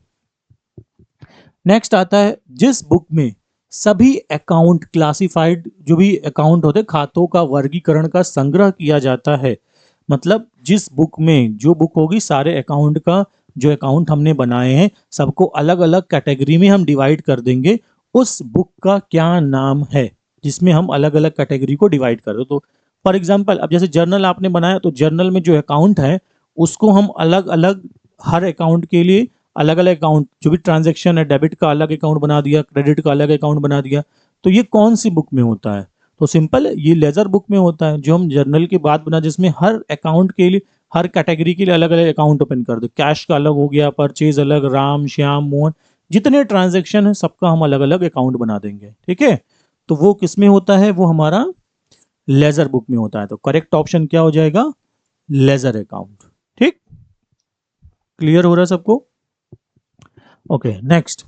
A: नेक्स्ट आता है, जिस बुक में सभी अकाउंट क्लासिफाइड, जो भी अकाउंट होते हैं खातों का वर्गीकरण का संग्रह किया जाता है, मतलब जिस बुक में, जो बुक होगी सारे अकाउंट का, जो अकाउंट हमने बनाए हैं सबको अलग अलग कैटेगरी में हम डिवाइड कर देंगे, उस बुक का क्या नाम है जिसमें हम अलग अलग कैटेगरी को डिवाइड कर दो? तो फॉर एग्जांपल, अब जैसे जर्नल आपने बनाया तो जर्नल में जो अकाउंट है उसको हम अलग अलग, हर अकाउंट के लिए अलग अलग अकाउंट, जो भी ट्रांजैक्शन है, डेबिट का अलग अकाउंट बना दिया, क्रेडिट का अलग अकाउंट बना दिया। तो ये कौन सी बुक में होता है? तो सिंपल, ये लेजर बुक में होता है, जो हम जर्नल के बाद बना, जिसमें हर अकाउंट के लिए, हर कैटेगरी के लिए अलग अलग अकाउंट ओपन कर दो। कैश का अलग हो गया, परचेज अलग, राम, श्याम, मोहन, जितने ट्रांजेक्शन है सबका हम अलग अलग अकाउंट बना देंगे। ठीक है, तो वो किस में होता है? वो हमारा लेजर बुक में होता है। तो करेक्ट ऑप्शन क्या हो जाएगा? Ledger account. ठीक, क्लियर हो रहा है सबको? ओके, नेक्स्ट,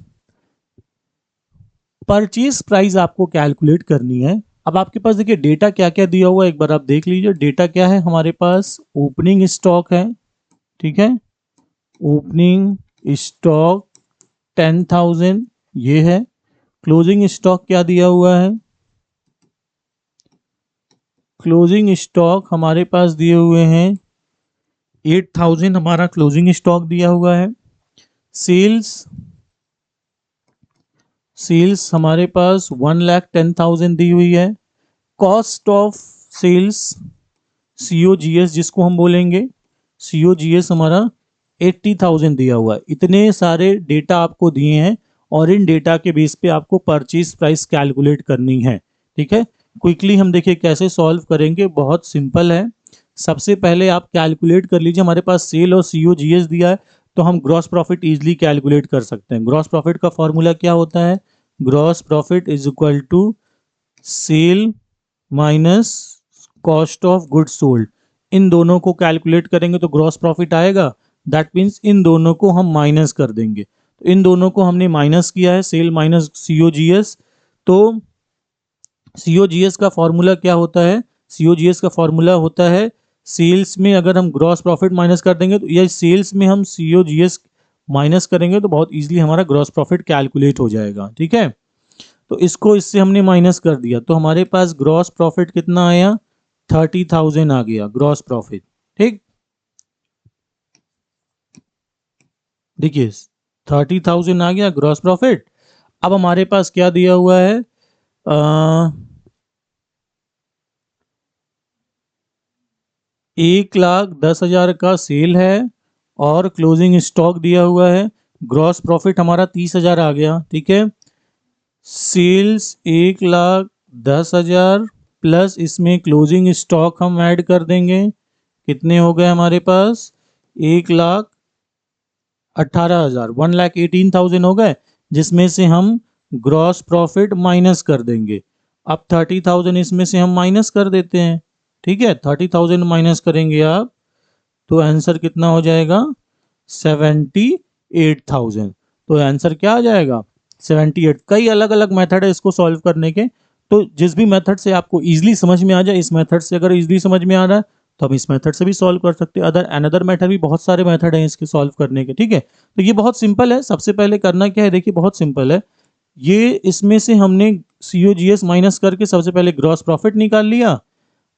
A: परचेज प्राइस आपको कैलकुलेट करनी है। अब आपके पास देखिए डेटा क्या क्या दिया हुआ है, एक बार आप देख लीजिए। डेटा क्या है हमारे पास, ओपनिंग स्टॉक है, ठीक है, ओपनिंग स्टॉक 10,000 ये है। क्लोजिंग स्टॉक क्या दिया हुआ है, क्लोजिंग स्टॉक हमारे पास दिए हुए हैं 8,000 हमारा क्लोजिंग स्टॉक दिया हुआ है। सेल्स, सेल्स हमारे पास 1,10,000 दी हुई है। कॉस्ट ऑफ सेल्स COGS जिसको हम बोलेंगे, COGS हमारा 80,000 दिया हुआ है। इतने सारे डेटा आपको दिए हैं और इन डेटा के बेस पे आपको परचेज प्राइस कैलकुलेट करनी है, ठीक है। क्विकली हम देखिए कैसे सॉल्व करेंगे, बहुत सिंपल है। सबसे पहले आप कैलकुलेट कर लीजिए, हमारे पास सेल और COGS दिया है तो हम ग्रॉस प्रॉफिट इजीली कैलकुलेट कर सकते हैं। ग्रॉस प्रॉफिट का फॉर्मूला क्या होता है, gross profit is equal to sale minus cost of goods sold. इन दोनों को कैलकुलेट करेंगे तो ग्रॉस प्रॉफिट आएगा। दैट मीन्स इन दोनों को हम माइनस कर देंगे, तो इन दोनों को हमने माइनस किया है, सेल माइनस COGS। तो COGS का फॉर्मूला क्या होता है, COGS का फॉर्मूला होता है, सेल्स में अगर हम ग्रॉस प्रॉफिट माइनस कर देंगे तो या सेल्स में हम COGS माइनस करेंगे तो बहुत इजीली हमारा ग्रॉस प्रॉफिट कैलकुलेट हो जाएगा, ठीक है। तो इसको इससे हमने माइनस कर दिया तो हमारे पास ग्रॉस प्रॉफिट कितना आया, 30,000 आ गया ग्रॉस प्रॉफिट, ठीक। देखिए 30,000 आ गया ग्रॉस प्रॉफिट। अब हमारे पास क्या दिया हुआ है, 1,10,000 का सेल है और क्लोजिंग स्टॉक दिया हुआ है। ग्रॉस प्रॉफिट हमारा 30,000 आ गया, ठीक है। सेल्स 1,10,000 प्लस इसमें क्लोजिंग स्टॉक हम ऐड कर देंगे, कितने हो गए हमारे पास, 1,18,000, 1,18,000 हो गए, जिसमें से हम ग्रॉस प्रॉफिट माइनस कर देंगे। अब 30,000 इसमें से हम माइनस कर देते हैं, ठीक है। 30,000 माइनस करेंगे आप तो आंसर कितना हो जाएगा, 78,000। तो आंसर क्या आ जाएगा, 78। कई अलग अलग मेथड है इसको सॉल्व करने के, तो जिस भी मेथड से आपको इजीली समझ में आ जाए, इस मेथड से अगर इजीली समझ में आ रहा है तो हम इस मेथड से भी सॉल्व कर सकते हैं। अनदर मेथड भी बहुत सारे मेथड हैं इसके सॉल्व करने के, ठीक है। तो ये बहुत सिंपल है। सबसे पहले करना क्या है, देखिए बहुत सिंपल है। ये इसमें से हमने COGS माइनस करके सबसे पहले ग्रॉस प्रॉफिट निकाल लिया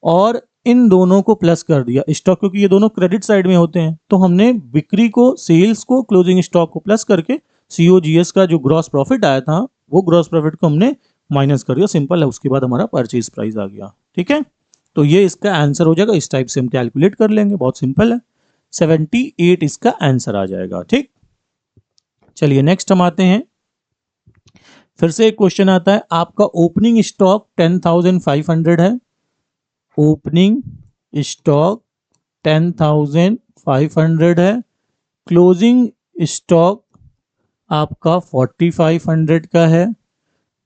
A: और इन दोनों को प्लस कर दिया स्टॉक, क्योंकि ये दोनों क्रेडिट साइड में होते हैं तो हमने बिक्री को, सेल्स को, क्लोजिंग स्टॉक को प्लस करके COGS का जो ग्रॉस प्रॉफिट आया था वो ग्रॉस प्रॉफिट को हमने माइनस कर दिया। सिंपल है। उसके बाद हमारा परचेज प्राइस आ गया, ठीक है। तो ये इसका आंसर हो जाएगा। इस टाइप से हम कैलकुलेट कर लेंगे, बहुत सिंपल है। 78 इसका आंसर आ जाएगा, ठीक। चलिए नेक्स्ट हम आते हैं। फिर से एक क्वेश्चन आता है, आपका ओपनिंग स्टॉक 10,500 है, ओपनिंग स्टॉक 10,500 है, क्लोजिंग स्टॉक आपका 4,500 का है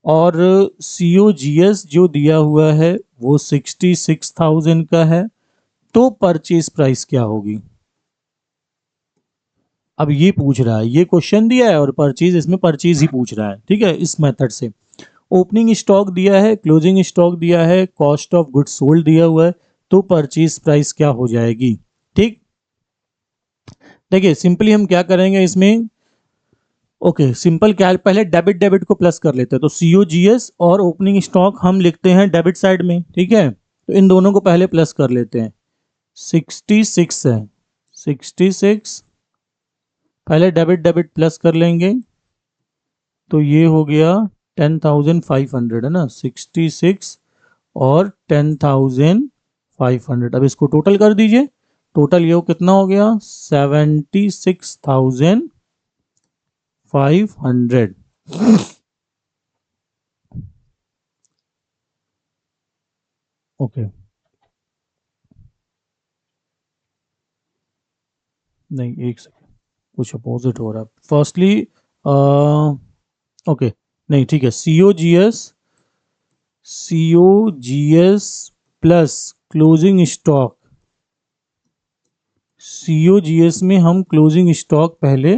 A: और COGS जो दिया हुआ है वो 66,000 का है। तो परचेज प्राइस क्या होगी। अब ये पूछ रहा है, ये क्वेश्चन दिया है और परचेज, इसमें परचेज ही पूछ रहा है, ठीक है। इस मेथड से ओपनिंग स्टॉक दिया है, क्लोजिंग स्टॉक दिया है, कॉस्ट ऑफ गुड्स सोल्ड दिया हुआ है, तो परचेज प्राइस क्या हो जाएगी, ठीक। देखिए सिंपली हम क्या करेंगे इसमें, ओके सिंपल क्या, पहले डेबिट डेबिट को प्लस कर लेते हैं। तो COGS और ओपनिंग स्टॉक हम लिखते हैं डेबिट साइड में, ठीक है। तो इन दोनों को पहले प्लस कर लेते हैं। 66 है, 66 पहले डेबिट डेबिट प्लस कर लेंगे तो ये हो गया 10,500 है ना, 66 और 10,500। अब इसको टोटल कर दीजिए, टोटल ये कितना हो गया, 76,500। ओके नहीं, एक सेकेंड, कुछ अपोजिट हो रहा है। फर्स्टली ओके नहीं ठीक है, COGS plus closing stock, COGS में हम क्लोजिंग स्टॉक पहले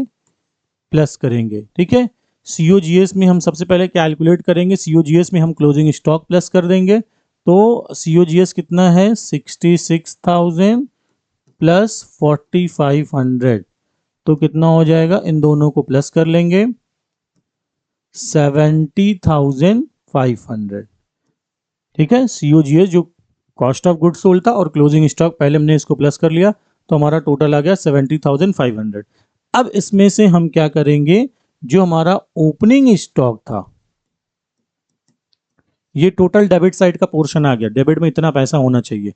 A: प्लस करेंगे, ठीक है। COGS में हम सबसे पहले कैलकुलेट करेंगे, COGS में हम क्लोजिंग स्टॉक प्लस कर देंगे, तो COGS कितना है 66,000 प्लस 4,500, तो कितना हो जाएगा, इन दोनों को प्लस कर लेंगे 70,500। ठीक है, COGS जो कॉस्ट ऑफ गुड्स सोल्ड था और क्लोजिंग स्टॉक पहले हमने इसको प्लस कर लिया, तो हमारा टोटल आ गया 70,500। अब इसमें से हम क्या करेंगे, जो हमारा ओपनिंग स्टॉक था, ये टोटल डेबिट साइड का पोर्शन आ गया, डेबिट में इतना पैसा होना चाहिए।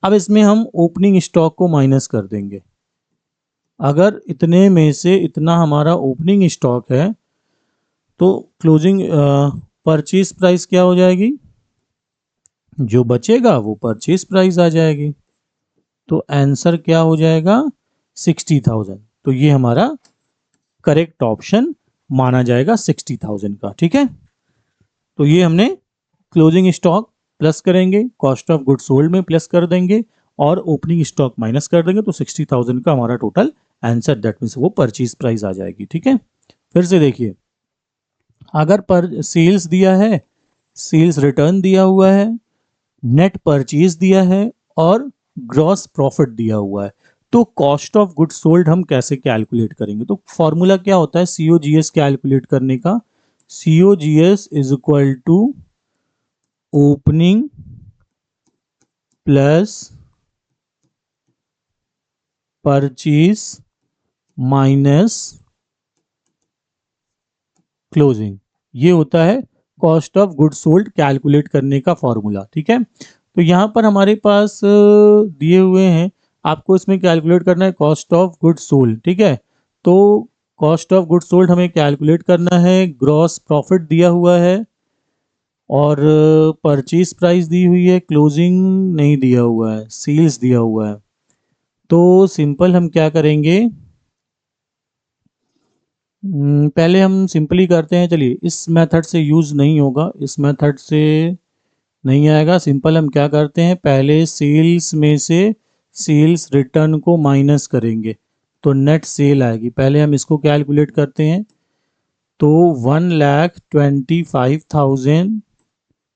A: अब इसमें हम ओपनिंग स्टॉक को माइनस कर देंगे। अगर इतने में से इतना हमारा ओपनिंग स्टॉक है तो क्लोजिंग परचेज प्राइस क्या हो जाएगी, जो बचेगा वो परचेज प्राइस आ जाएगी। तो आंसर क्या हो जाएगा 60,000। तो ये हमारा करेक्ट ऑप्शन माना जाएगा 60,000 का। ठीक है, तो ये हमने क्लोजिंग स्टॉक प्लस करेंगे, कॉस्ट ऑफ गुड सोल्ड में प्लस कर देंगे और ओपनिंग स्टॉक माइनस कर देंगे, तो 60,000 का हमारा टोटल आंसर, दैट मीन्स वो परचेज प्राइस आ जाएगी। ठीक है, फिर से देखिए, अगर पर सेल्स दिया है, सेल्स रिटर्न दिया हुआ है, नेट परचेज दिया है और ग्रॉस प्रॉफिट दिया हुआ है, तो कॉस्ट ऑफ गुड सोल्ड हम कैसे कैलकुलेट करेंगे। तो फॉर्मूला क्या होता है COGS कैलकुलेट करने का, COGS is equal to opening plus purchase minus closing, ये होता है cost of good sold calculate करने का फॉर्मूला। ठीक है, तो यहाँ पर हमारे पास दिए हुए हैं, आपको इसमें कैलकुलेट करना है कॉस्ट ऑफ गुड सोल्ड। ठीक है, तो कॉस्ट ऑफ गुड सोल्ड हमें कैलकुलेट करना है, ग्रॉस प्रॉफिट दिया हुआ है और परचेज प्राइस दी हुई है, क्लोजिंग नहीं दिया हुआ है, सेल्स दिया हुआ है। तो सिंपल हम क्या करेंगे, पहले हम सिंपली करते हैं, चलिए इस मेथड से यूज़ नहीं होगा, इस मेथड से नहीं आएगा। सिंपल हम क्या करते हैं, पहले सेल्स में से सेल्स रिटर्न को माइनस करेंगे तो नेट सेल आएगी। पहले हम इसको कैलकुलेट करते हैं, तो 1,25,000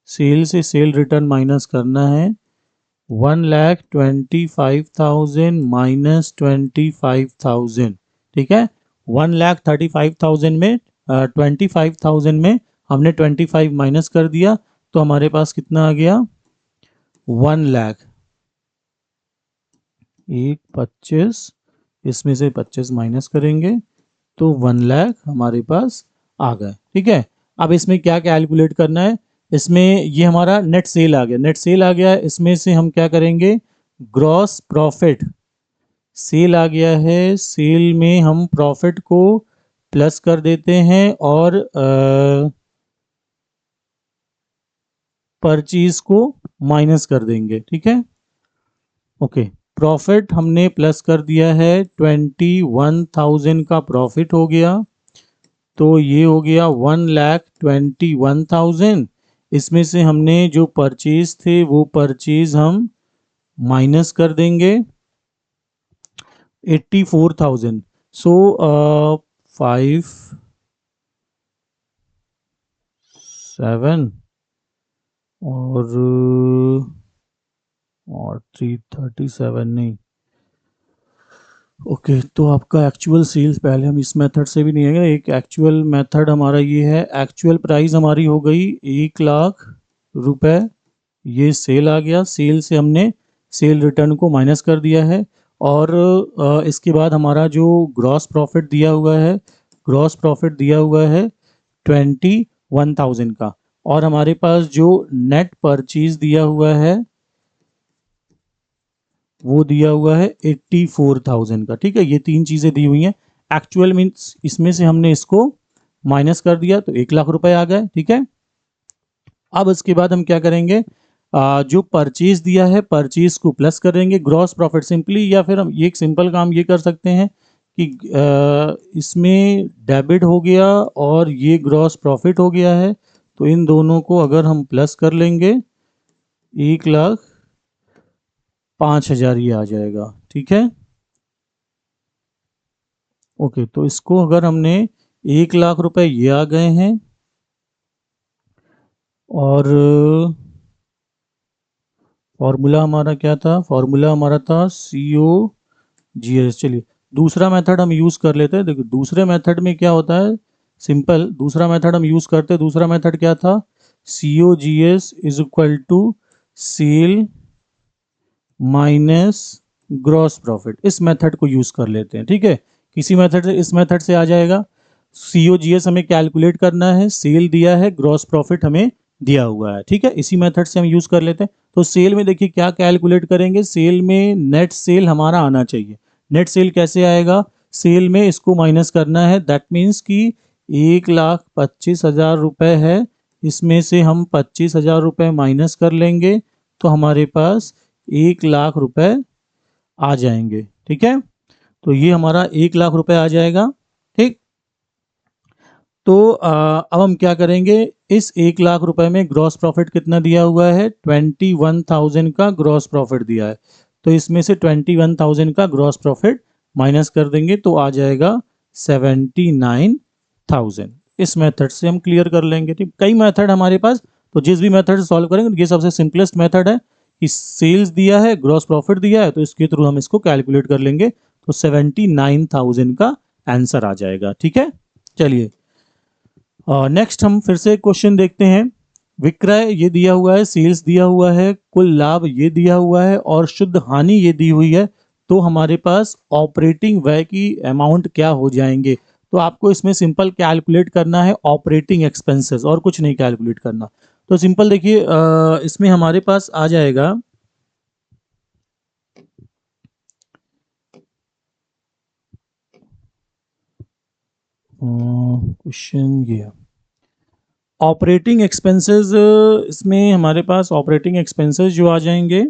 A: सेल से सेल रिटर्न माइनस करना है, 1,25,000 माइनस 25,000। ठीक है, 1,35,000 में 25,000 में हमने 25 माइनस कर दिया, तो हमारे पास कितना आ गया 1,00,000। 25, इसमें से 25 माइनस करेंगे तो 1,00,000 हमारे पास आ गए। ठीक है, अब इसमें क्या कैलकुलेट करना है, इसमें ये हमारा नेट सेल आ गया, नेट सेल आ गया, इसमें से हम क्या करेंगे, ग्रॉस प्रॉफिट, सेल आ गया है, सेल में हम प्रॉफिट को प्लस कर देते हैं और परचेज को माइनस कर देंगे। ठीक है, ओके, प्रॉफिट हमने प्लस कर दिया है, 21,000 का प्रॉफिट हो गया, तो ये हो गया 1,21,000। इसमें से हमने जो परचेज थे वो परचेज हम माइनस कर देंगे 84,000। सो 5 7 और 337 नहीं, ओके, तो आपका एक्चुअल सेल्स, पहले हम इस मेथड से भी नहीं आएगा, एक एक्चुअल मेथड हमारा ये है, एक्चुअल प्राइस हमारी हो गई 1,00,000 रुपए, ये सेल आ गया, सेल से हमने सेल रिटर्न को माइनस कर दिया है और इसके बाद हमारा जो ग्रॉस प्रॉफिट दिया हुआ है, ग्रॉस प्रॉफिट दिया हुआ है 21,000 का, और हमारे पास जो नेट परचेज दिया हुआ है वो दिया हुआ है 84,000 का। ठीक है, ये तीन चीज़ें दी हुई हैं, एक्चुअल मीन्स इसमें से हमने इसको माइनस कर दिया तो 1,00,000 रुपए आ गए। ठीक है, अब इसके बाद हम क्या करेंगे, जो परचेज दिया है परचेज को प्लस करेंगे, ग्रॉस प्रॉफिट सिंपली, या फिर हम ये एक सिंपल काम ये कर सकते हैं कि इसमें डेबिट हो गया और ये ग्रॉस प्रॉफिट हो गया है, तो इन दोनों को अगर हम प्लस कर लेंगे 1,05,000 ये आ जाएगा। ठीक है, ओके, तो इसको अगर हमने 1,00,000 रुपए ये आ गए हैं और फॉर्मूला हमारा क्या था? फॉर्मूला हमारा था COGS। चलिए दूसरा मेथड हम यूज़ कर लेते हैं। देखो दूसरे मेथड में क्या होता है, सिंपल दूसरा मेथड हम यूज़ करते हैं। दूसरा मेथड क्या था? COGS is equal to sale minus gross profit. इस मेथड को यूज़ कर लेते हैं, ठीक है। किसी मेथड से, इस मेथड से आ जाएगा। COGS हमें कैलकुलेट करना है, सेल दिया है, ग्रॉस प्रॉफिट हमें दिया हुआ है, ठीक है। इसी मेथड से हम यूज़ कर लेते हैं। तो सेल में देखिए क्या कैलकुलेट करेंगे, सेल में नेट सेल हमारा आना चाहिए। नेट सेल कैसे आएगा? सेल में इसको माइनस करना है, दैट मीन्स कि 1,25,000 रुपये है, इसमें से हम 25,000 रुपये माइनस कर लेंगे तो हमारे पास 1,00,000 रुपये आ जाएंगे, ठीक है। तो ये हमारा 1,00,000 रुपये आ जाएगा, ठीक। तो अब हम क्या करेंगे, इस 1,00,000 रुपए में ग्रॉस प्रॉफिट कितना दिया हुआ है? 21,000 का ग्रॉस प्रॉफिट दिया है। तो इसमें से 21,000 का ग्रॉस प्रॉफिट माइनस कर देंगे तो आ जाएगा 79,000। इस मेथड से हम क्लियर कर लेंगे, ठीक। कई मेथड हमारे पास, तो जिस भी मेथड से सॉल्व करेंगे ये सबसे सिंपलेस्ट मेथड है कि सेल्स दिया है, ग्रॉस प्रॉफिट दिया है, तो इसके थ्रू हम इसको कैलकुलेट कर लेंगे तो 79,000 का आंसर आ जाएगा, ठीक है। चलिए नेक्स्ट हम फिर से क्वेश्चन देखते हैं। विक्रय ये दिया हुआ है, सेल्स दिया हुआ है, कुल लाभ ये दिया हुआ है और शुद्ध हानि ये दी हुई है। तो हमारे पास ऑपरेटिंग व्यय की अमाउंट क्या हो जाएंगे? तो आपको इसमें सिंपल कैलकुलेट करना है ऑपरेटिंग एक्सपेंसेस, और कुछ नहीं कैलकुलेट करना। तो सिंपल देखिए इसमें हमारे पास आ जाएगा क्वेश्चन ये है ऑपरेटिंग एक्सपेंसेस। इसमें हमारे पास ऑपरेटिंग एक्सपेंसेस जो आ जाएंगे,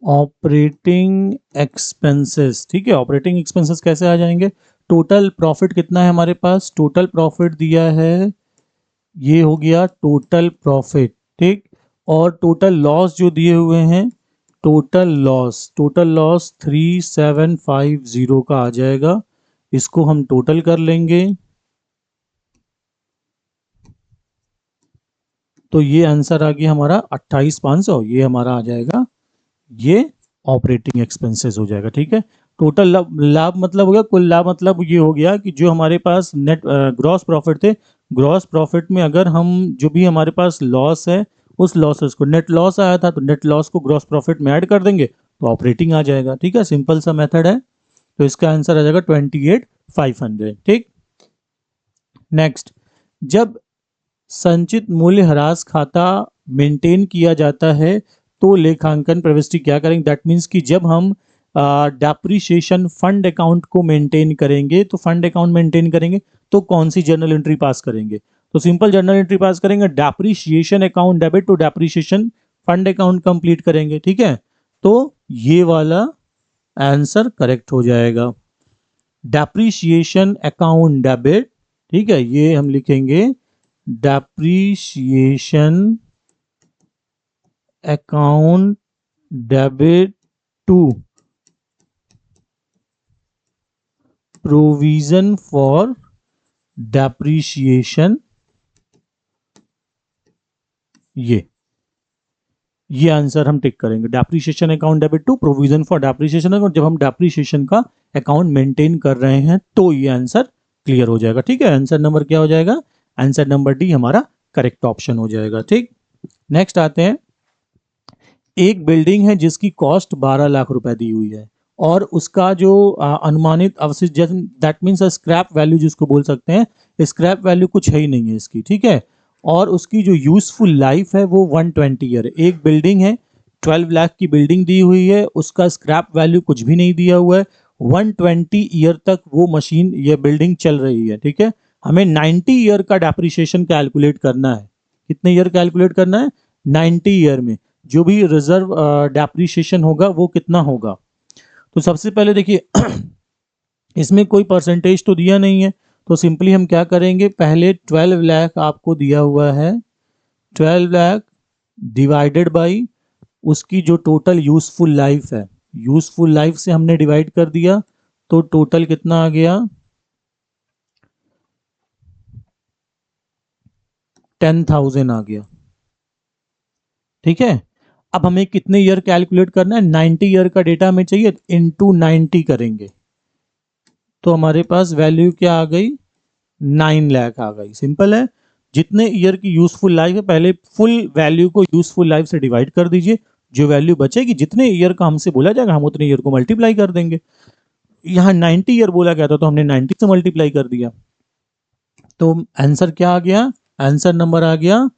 A: ऑपरेटिंग एक्सपेंसेस, ठीक है। ऑपरेटिंग एक्सपेंसेस कैसे आ जाएंगे? टोटल प्रॉफिट कितना है हमारे पास? टोटल प्रॉफिट दिया है, ये हो गया टोटल प्रॉफिट, ठीक। और टोटल लॉस जो दिए हुए हैं, टोटल लॉस 3750 का आ जाएगा। इसको हम टोटल कर लेंगे तो ये आंसर आ गया हमारा 28,500। ये हमारा आ जाएगा, ये ऑपरेटिंग एक्सपेंसेस हो जाएगा, ठीक है। टोटल लाभ मतलब हो गया, कुल लाभ मतलब ये हो गया कि जो हमारे पास नेट ग्रॉस प्रॉफिट थे, ग्रॉस प्रॉफिट में अगर हम जो भी हमारे पास लॉस है, उस लॉसेस को, नेट लॉस आया था तो नेट लॉस को ग्रॉस प्रॉफिट में ऐड कर देंगे तो ऑपरेटिंग आ जाएगा, ठीक है। सिंपल सा मेथड है। तो इसका आंसर आ जाएगा 28,500, ठीक। नेक्स्ट, जब संचित मूल्य ह्रास खाता मेंटेन किया जाता है तो लेखांकन प्रविष्टि क्या करेंगे? दैट मीन्स कि जब हम डेप्रिसिएशन फंड अकाउंट को मेंटेन करेंगे, तो फंड अकाउंट मेंटेन करेंगे तो कौन सी जर्नल एंट्री पास करेंगे? तो सिंपल जर्नल एंट्री पास करेंगे, depreciation account debit to depreciation fund account complete करेंगे, ठीक है। तो ये वाला आंसर करेक्ट हो जाएगा, डेप्रिसिएशन अकाउंट डेबिट, ठीक है। ये हम लिखेंगे depreciation account debit to provision for depreciation. ये आंसर हम टिक करेंगे, depreciation account debit to provision for depreciation account. जब हम डेप्रिसिएशन का अकाउंट मेंटेन कर रहे हैं तो ये आंसर क्लियर हो जाएगा, ठीक है। आंसर नंबर क्या हो जाएगा? आंसर नंबर डी हमारा करेक्ट ऑप्शन हो जाएगा, ठीक। नेक्स्ट आते हैं, एक बिल्डिंग है जिसकी कॉस्ट 12 लाख रुपए दी हुई है और उसका जो अनुमानित अवशिष्ट, दैट मीन्स स्क्रैप वैल्यू जिसको बोल सकते हैं, स्क्रैप वैल्यू कुछ है ही नहीं है इसकी, ठीक है। और उसकी जो यूजफुल लाइफ है वो 120 ईयर। एक बिल्डिंग है, 12 लाख की बिल्डिंग दी हुई है, उसका स्क्रैप वैल्यू कुछ भी नहीं दिया हुआ है, 120 ईयर तक वो मशीन, ये बिल्डिंग चल रही है, ठीक है। हमें 90 ईयर का डेप्रिसिएशन कैलकुलेट करना है। कितने ईयर कैलकुलेट करना है? 90 ईयर में जो भी रिजर्व डेप्रिसिएशन होगा वो कितना होगा? तो सबसे पहले देखिए इसमें कोई परसेंटेज तो दिया नहीं है, तो सिंपली हम क्या करेंगे, पहले 12 लाख आपको दिया हुआ है, 12 लाख डिवाइडेड बाई उसकी जो टोटल यूजफुल लाइफ है, यूजफुल लाइफ से हमने डिवाइड कर दिया तो टोटल कितना आ गया? 10,000 आ गया। ठीक है, अब हमें कितने ईयर कैलकुलेट करना है, 90 ईयर का डेटा हमें चाहिए, इंटू 90 करेंगे तो हमारे पास वैल्यू क्या आ गई, 9 लाख आ गई। सिंपल है, जितने ईयर की यूजफुल लाइफ है पहले फुल वैल्यू को यूजफुल लाइफ से डिवाइड कर दीजिए, जो वैल्यू बचेगी जितने ईयर का हमसे बोला जाएगा हम उतने ईयर को मल्टीप्लाई कर देंगे। यहाँ 90 ईयर बोला गया था तो हमने 90 से मल्टीप्लाई कर दिया, तो आंसर क्या आ गया, आंसर नंबर आ गया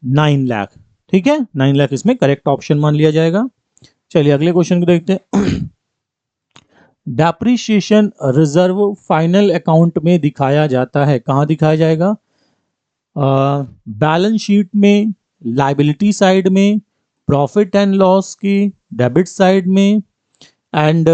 A: 9 लाख। ठीक है, 9 लाख इसमें करेक्ट ऑप्शन मान लिया जाएगा। चलिए अगले क्वेश्चन को देखते हैं। डेप्रिसिएशन रिजर्व फाइनल अकाउंट में दिखाया जाता है, कहाँ दिखाया जाएगा, बैलेंस शीट में, लाइबिलिटी साइड में, प्रॉफिट एंड लॉस की डेबिट साइड में, एंड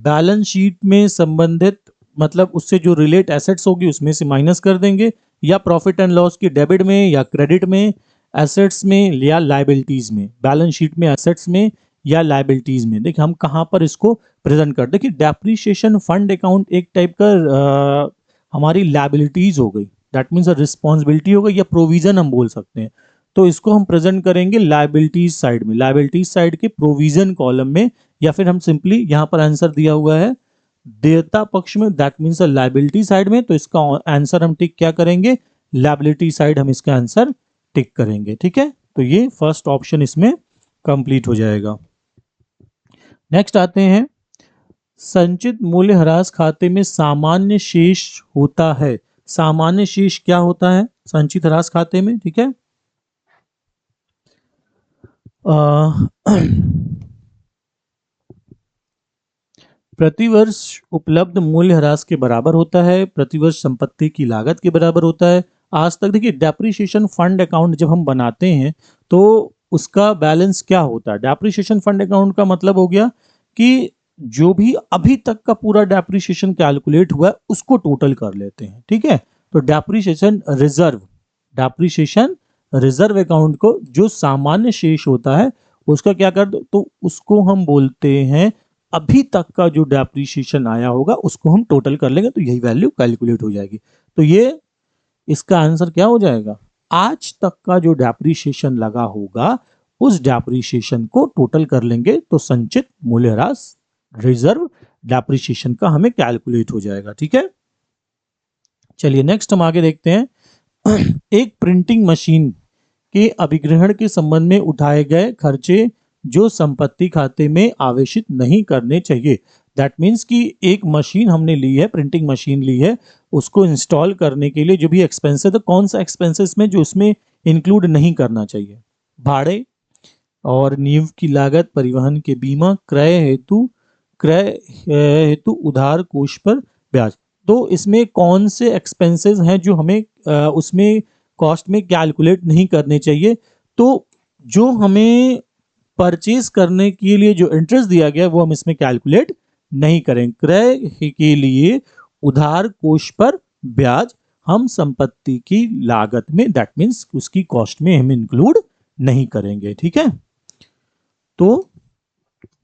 A: बैलेंस शीट में संबंधित मतलब उससे जो रिलेट एसेट्स होगी उसमें से माइनस कर देंगे, या प्रॉफिट एंड लॉस की डेबिट में या क्रेडिट में, एसेट्स में या लाइबिलिटीज में, बैलेंस शीट में, एसेट्स में या लाइबिलिटीज में। देखिए हम कहाँ पर इसको प्रेजेंट कर, देखिए डेप्रिसिएशन फंड अकाउंट एक टाइप का हमारी लाइबिलिटीज हो गई, दैट मीन्स रिस्पॉन्सिबिलिटी हो गई या प्रोविजन हम बोल सकते हैं। तो इसको हम प्रेजेंट करेंगे लाइबिलिटीज साइड में, लाइबिलिटीज साइड के प्रोविजन कॉलम में, या फिर हम सिंपली यहाँ पर आंसर दिया हुआ है देयता पक्ष में, दैट मीन्स लाइबिलिटी साइड में, तो इसका आंसर हम टिक क्या करेंगे, लाइबिलिटी साइड हम इसका आंसर टिक करेंगे। ठीक है, तो ये फर्स्ट ऑप्शन इसमें कंप्लीट हो जाएगा। नेक्स्ट आते हैं, संचित मूल्यह्रास खाते में सामान्य शेष होता है, सामान्य शेष क्या होता है संचित ह्रास खाते में। ठीक है, प्रतिवर्ष उपलब्ध मूल्यह्रास के बराबर होता है, प्रतिवर्ष संपत्ति की लागत के बराबर होता है। आज तक देखिए डेप्रिसिएशन फंड अकाउंट जब हम बनाते हैं तो उसका बैलेंस क्या होता है, डेप्रिसिएशन फंड अकाउंट का मतलब हो गया कि जो भी अभी तक का पूरा डेप्रिसिएशन कैलकुलेट हुआ है उसको टोटल कर लेते हैं। ठीक है, तो depreciation reserve, depreciation reserve account को जो सामान्य शेष होता है उसका क्या कर दो, तो उसको हम बोलते हैं अभी तक का जो डेप्रिसिएशन आया होगा उसको हम टोटल कर लेंगे तो यही वैल्यू कैलकुलेट हो जाएगी। तो ये इसका आंसर क्या हो जाएगा, आज तक का जो डेप्रिसिएशन लगा होगा उस डेप्रिसिएशन को टोटल कर लेंगे तो संचित मूल्यह्रास रिजर्व डेप्रिसिएशन का हमें कैलकुलेट हो जाएगा। ठीक है, चलिए नेक्स्ट हम आगे देखते हैं। एक प्रिंटिंग मशीन के अभिग्रहण के संबंध में उठाए गए खर्चे जो संपत्ति खाते में आवेशित नहीं करने चाहिए, दैट मीन्स कि एक मशीन हमने ली है, प्रिंटिंग मशीन ली है, उसको इंस्टॉल करने के लिए जो भी एक्सपेंसेस है, कौन सा एक्सपेंसेस में जो उसमें इंक्लूड नहीं करना चाहिए, भाड़े और नींव की लागत, परिवहन के बीमा, क्रय हेतु उधार कोष पर ब्याज। तो इसमें कौन से एक्सपेंसेस हैं जो हमें उसमें कॉस्ट में कैलकुलेट नहीं करने चाहिए, तो जो हमें परचेज करने के लिए जो इंटरेस्ट दिया गया वो हम इसमें कैलकुलेट नहीं करें, क्रय के लिए उधार कोष पर ब्याज हम संपत्ति की लागत में, दैट मीन्स उसकी कॉस्ट में हम इंक्लूड नहीं करेंगे। ठीक है, तो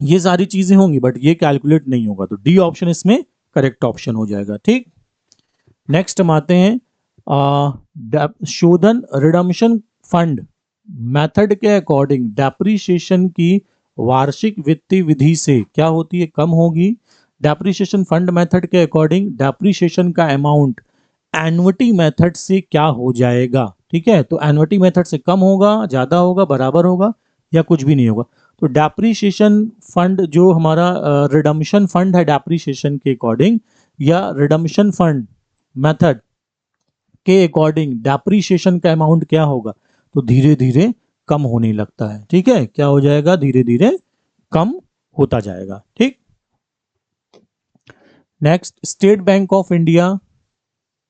A: ये सारी चीजें होंगी बट ये कैलकुलेट नहीं होगा, तो डी ऑप्शन इसमें करेक्ट ऑप्शन हो जाएगा। ठीक, नेक्स्ट हम आते हैं शोधन रिडम्पशन फंड मेथड के अकॉर्डिंग डेप्रिसिएशन की वार्षिक वित्तीय विधि से क्या होती है, कम होगी। डेप्रिसिएशन फंड मेथड के अकॉर्डिंग डेप्रिसिएशन का अमाउंट एन्युटी मेथड से क्या हो जाएगा। ठीक है, तो एन्युटी मेथड से कम होगा, ज्यादा होगा, बराबर होगा या कुछ भी नहीं होगा। तो डेप्रिसिएशन फंड जो हमारा रिडम्पशन फंड है डेप्रिसिएशन के अकॉर्डिंग या रिडम्पशन फंड मेथड के अकॉर्डिंग डेप्रिसिएशन का अमाउंट क्या होगा, तो धीरे धीरे कम होने लगता है। ठीक है, क्या हो जाएगा, धीरे धीरे कम होता जाएगा। ठीक, next, state bank of India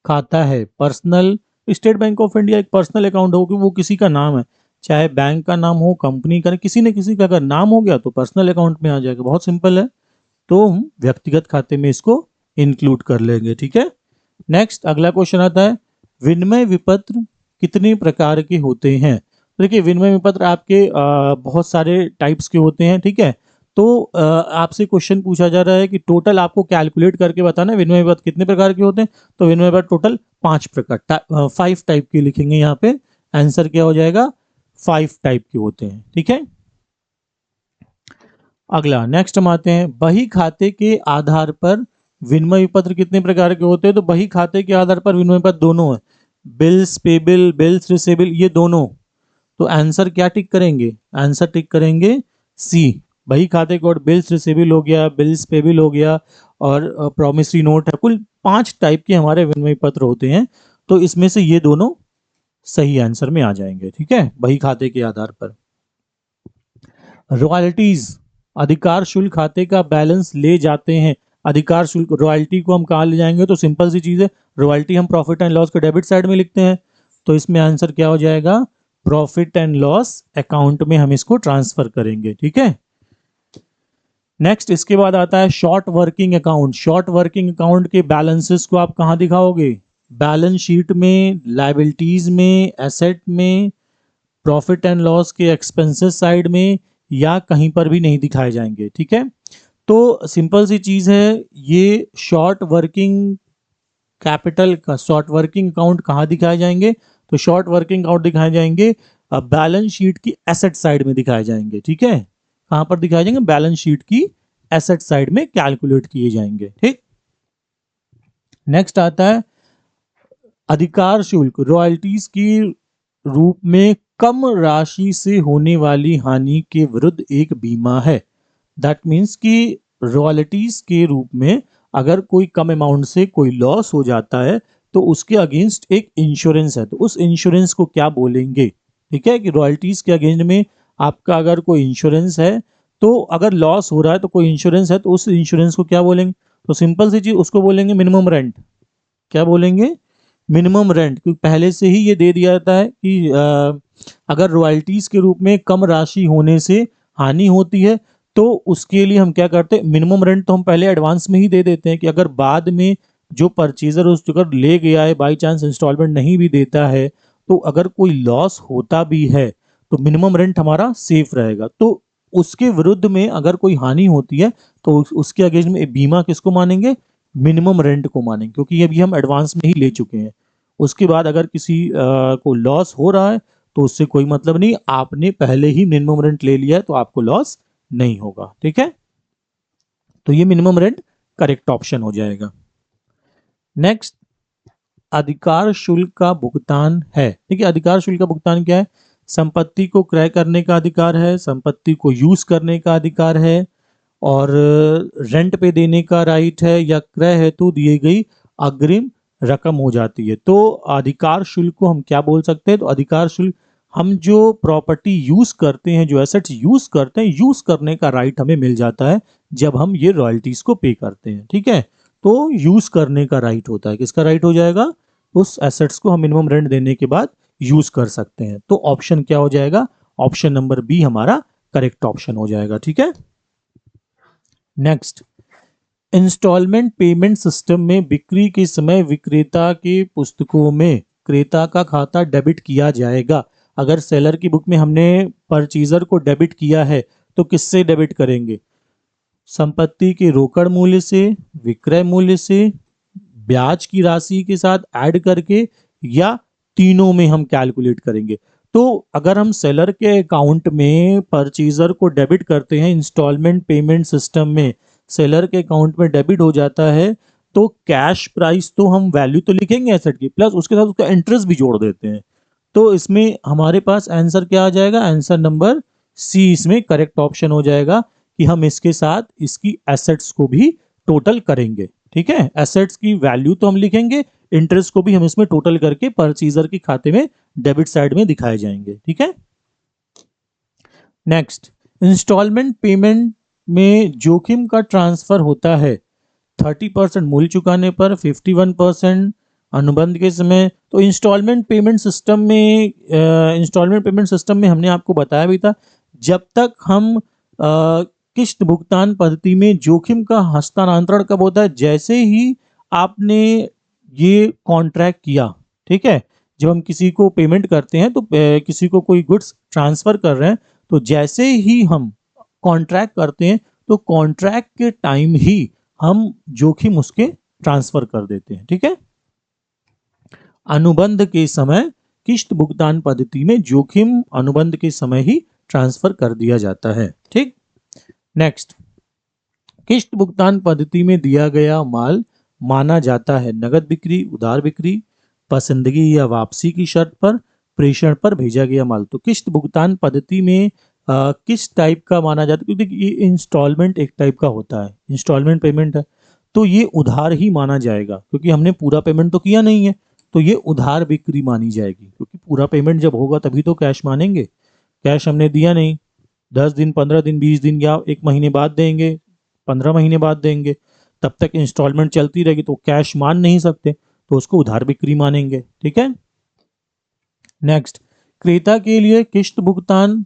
A: खाता है personal, state bank of India एक पर्सनल अकाउंट हो कि वो किसी का नाम है, चाहे बैंक का नाम हो, कंपनी का, किसी न किसी का अगर नाम हो गया तो पर्सनल अकाउंट में आ जाएगा, बहुत सिंपल है, तो हम व्यक्तिगत खाते में इसको इंक्लूड कर लेंगे। ठीक है, नेक्स्ट अगला क्वेश्चन आता है, विनिमय विपत्र कितने प्रकार के होते हैं। देखिए विनिमय विपत्र आपके बहुत सारे टाइप्स के होते हैं। ठीक है, तो आपसे क्वेश्चन पूछा जा रहा है कि टोटल आपको कैलकुलेट करके बताना है विनिमय विपत्र कितने प्रकार के होते हैं, तो विनिमय विपत्र टोटल 5 प्रकार 5 टाइप के लिखेंगे यहाँ पे, आंसर क्या हो जाएगा, 5 टाइप के होते हैं। ठीक है, अगला नेक्स्ट हम आते हैं, बही खाते के आधार पर विनिमय पत्र कितने प्रकार के होते हैं। तो बही खाते के आधार पर विनिमय पत्र दोनों है, बिल्स पेबल, बिल्स रिसेबल, ये दोनों। तो आंसर क्या टिक करेंगे, आंसर टिक करेंगे सी। बही खाते को बिल्स रिसेबल हो गया, बिल्स पेबल हो गया, और प्रॉमिसरी नोट है। कुल 5 टाइप के हमारे विनिमय पत्र होते हैं, तो इसमें से ये दोनों सही आंसर में आ जाएंगे। ठीक है, बही खाते के आधार पर। रॉयल्टीज, अधिकार शुल्क खाते का बैलेंस ले जाते हैं। अधिकार शुल्क रॉयल्टी को हम कहाँ ले जाएंगे, तो सिंपल सी चीज है, रॉयल्टी हम प्रॉफिट एंड लॉस के डेबिट साइड में लिखते हैं, तो इसमें आंसर क्या हो जाएगा, प्रॉफिट एंड लॉस अकाउंट में हम इसको ट्रांसफर करेंगे। ठीक है, नेक्स्ट इसके बाद आता है short working account. Short working account के बैलेंसेस को आप कहाँ दिखाओगे, बैलेंस शीट में, लायबिलिटीज में, एसेट में, प्रॉफिट एंड लॉस के एक्सपेंसेस साइड में, या कहीं पर भी नहीं दिखाए जाएंगे। ठीक है, तो सिंपल सी चीज है, ये शॉर्ट वर्किंग कैपिटल का शॉर्ट वर्किंग अकाउंट कहाँ दिखाए जाएंगे, तो शॉर्ट वर्किंग अकाउंट दिखाए जाएंगे बैलेंस शीट की एसेट साइड में दिखाए जाएंगे। ठीक है, कहां पर दिखाए जाएंगे, बैलेंस शीट की एसेट साइड में कैलकुलेट किए जाएंगे। ठीक, नेक्स्ट आता है अधिकार शुल्क, रॉयल्टीज की रूप में कम राशि से होने वाली हानि के विरुद्ध एक बीमा है। दैट मीन्स कि रॉयल्टीज के रूप में अगर कोई कम अमाउंट से कोई लॉस हो जाता है तो उसके अगेंस्ट एक इंश्योरेंस है, तो उस इंश्योरेंस को क्या बोलेंगे। ठीक है, कि रॉयल्टीज के अगेंस्ट में आपका अगर कोई इंश्योरेंस है, तो अगर लॉस हो रहा है तो कोई इंश्योरेंस है, तो उस इंश्योरेंस को क्या बोलेंगे, तो सिंपल सी चीज उसको बोलेंगे मिनिमम रेंट। क्या बोलेंगे, मिनिमम रेंट, क्योंकि पहले से ही ये दे दिया जाता है कि अगर रॉयल्टीज के रूप में कम राशि होने से हानि होती है तो उसके लिए हम क्या करते हैं, मिनिमम रेंट तो हम पहले एडवांस में ही दे देते हैं कि अगर बाद में जो परचेजर उस जगह ले गया है बाई चांस इंस्टॉलमेंट नहीं भी देता है, तो अगर कोई लॉस होता भी है तो मिनिमम रेंट हमारा सेफ रहेगा। तो उसके विरुद्ध में अगर कोई हानि होती है तो उसके अगेंस्ट में बीमा किसको मानेंगे, मिनिमम रेंट को मानेंगे, क्योंकि ये भी हम एडवांस में ही ले चुके हैं। उसके बाद अगर किसी को लॉस हो रहा है तो उससे कोई मतलब नहीं, आपने पहले ही मिनिमम रेंट ले लिया है तो आपको लॉस नहीं होगा। ठीक है, तो ये मिनिमम रेंट करेक्ट ऑप्शन हो जाएगा। नेक्स्ट, अधिकार शुल्क का भुगतान है। देखिए, अधिकार शुल्क का भुगतान क्या है, संपत्ति को क्रय करने का अधिकार है, संपत्ति को यूज करने का अधिकार है, और रेंट पे देने का राइट है, या क्रय हेतु दिए गई अग्रिम रकम हो जाती है। तो अधिकार शुल्क को हम क्या बोल सकते हैं, तो अधिकार शुल्क हम जो प्रॉपर्टी यूज करते हैं, जो एसेट्स यूज करते हैं, यूज करने का राइट हमें मिल जाता है जब हम ये रॉयल्टीज को पे करते हैं। ठीक है, तो यूज करने का राइट होता है, किसका राइट हो जाएगा, उस एसेट्स को हम मिनिमम रेंट देने के बाद यूज कर सकते हैं। तो ऑप्शन क्या हो जाएगा, ऑप्शन नंबर बी हमारा करेक्ट ऑप्शन हो जाएगा। ठीक है, नेक्स्ट, इंस्टॉलमेंट पेमेंट सिस्टम में बिक्री के समय विक्रेता के पुस्तकों में क्रेता का खाता डेबिट किया जाएगा। अगर सेलर की बुक में हमने परचेजर को डेबिट किया है तो किससे डेबिट करेंगे, संपत्ति के रोकड़ मूल्य से, विक्रय मूल्य से, ब्याज की राशि के साथ ऐड करके, या तीनों में हम कैलकुलेट करेंगे। तो अगर हम सेलर के अकाउंट में परचेजर को डेबिट करते हैं इंस्टॉलमेंट पेमेंट सिस्टम में, सेलर के अकाउंट में डेबिट हो जाता है, तो कैश प्राइस तो हम वैल्यू तो लिखेंगे एसेट की, प्लस उसके साथ उसका इंटरेस्ट भी जोड़ देते हैं। तो इसमें हमारे पास आंसर क्या आ जाएगा, आंसर नंबर सी इसमें करेक्ट ऑप्शन हो जाएगा, कि हम इसके साथ इसकी एसेट्स को भी टोटल करेंगे। ठीक है, एसेट्स की वैल्यू तो हम लिखेंगे, इंटरेस्ट को भी हम इसमें टोटल करके परचेजर के खाते में डेबिट साइड में दिखाए जाएंगे। ठीक है, नेक्स्ट, इंस्टॉलमेंट पेमेंट में जोखिम का ट्रांसफर होता है 30% मूल्य चुकाने पर, 51% अनुबंध के समय। तो इंस्टॉलमेंट पेमेंट सिस्टम में हमने आपको बताया भी था, जब तक हम किस्त भुगतान पद्धति में जोखिम का हस्तांतरण कब होता है, जैसे ही आपने ये कॉन्ट्रैक्ट किया। ठीक है, जब हम किसी को पेमेंट करते हैं तो किसी को कोई गुड्स ट्रांसफर कर रहे हैं, तो जैसे ही हम कॉन्ट्रैक्ट करते हैं तो कॉन्ट्रैक्ट के टाइम ही हम जोखिम उसके ट्रांसफर कर देते हैं। ठीक है, अनुबंध के समय किश्त भुगतान पद्धति में जोखिम अनुबंध के समय ही ट्रांसफर कर दिया जाता है। ठीक, नेक्स्ट, किश्त भुगतान पद्धति में दिया गया माल माना जाता है नगद बिक्री, उधार बिक्री, पसंदगी या वापसी की शर्त पर, प्रेषण पर भेजा गया माल। तो किश्त भुगतान पद्धति में किस टाइप का माना जाता है, क्योंकि ये इंस्टॉलमेंट एक टाइप का होता है, इंस्टॉलमेंट पेमेंट है, तो ये उधार ही माना जाएगा, क्योंकि हमने पूरा पेमेंट तो किया नहीं है, तो ये उधार बिक्री मानी जाएगी, क्योंकि पूरा पेमेंट जब होगा तभी तो कैश मानेंगे। कैश हमने दिया नहीं, 10 दिन, 15 दिन, 20 दिन या 1 महीने बाद देंगे, 15 महीने बाद देंगे, तब तक इंस्टॉलमेंट चलती रहेगी, तो कैश मान नहीं सकते, तो उसको उधार बिक्री मानेंगे। ठीक है, नेक्स्ट, क्रेता के लिए किश्त भुगतान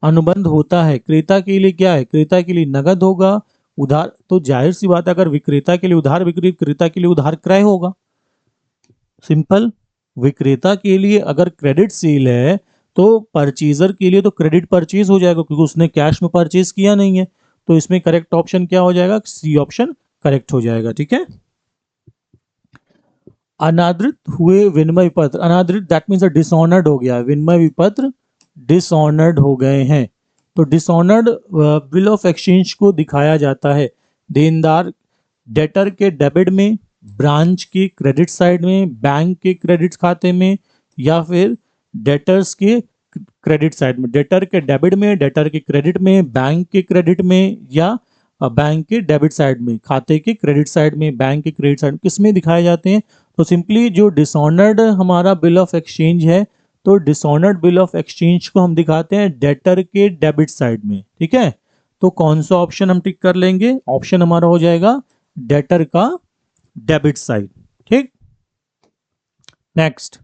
A: अनुबंध होता है। क्रेता के लिए क्या है, क्रेता के लिए नगद होगा, उधार तो जाहिर सी बात है, अगर विक्रेता के लिए उधार बिक्री, क्रेता के लिए उधार क्रय होगा, सिंपल। विक्रेता के लिए अगर क्रेडिट सेल है तो परचेजर के लिए तो क्रेडिट परचेज हो जाएगा, क्योंकि उसने कैश में परचेज किया नहीं है, तो इसमें करेक्ट ऑप्शन क्या हो जाएगा, सी ऑप्शन करेक्ट हो जाएगा। ठीक है, अनादृत हुए विनिमय पत्र, अनादृत दैट मीन्स डिसऑनर्ड हो गया, विनिमय पत्र डिसऑनर्ड हो गए हैं, तो डिसऑनर्ड बिल ऑफ एक्सचेंज को दिखाया जाता है देनदार डेटर के डेबिट में, ब्रांच के क्रेडिट साइड में, बैंक के क्रेडिट खाते में, या फिर डेटर्स के क्रेडिट साइड में, डेटर के डेबिट में, डेटर के क्रेडिट में, बैंक के क्रेडिट में, या बैंक के डेबिट साइड में, खाते के क्रेडिट साइड में, बैंक के क्रेडिट साइड में, किस में दिखाए जाते हैं। तो सिंपली जो डिसऑनर्ड हमारा बिल ऑफ एक्सचेंज है, तो डिसऑनर्ड बिल ऑफ एक्सचेंज को हम दिखाते हैं डेटर के डेबिट साइड में। ठीक है, तो कौन सा ऑप्शन हम टिक कर लेंगे, ऑप्शन हमारा हो जाएगा डेटर का डेबिट साइड। ठीक, नेक्स्ट,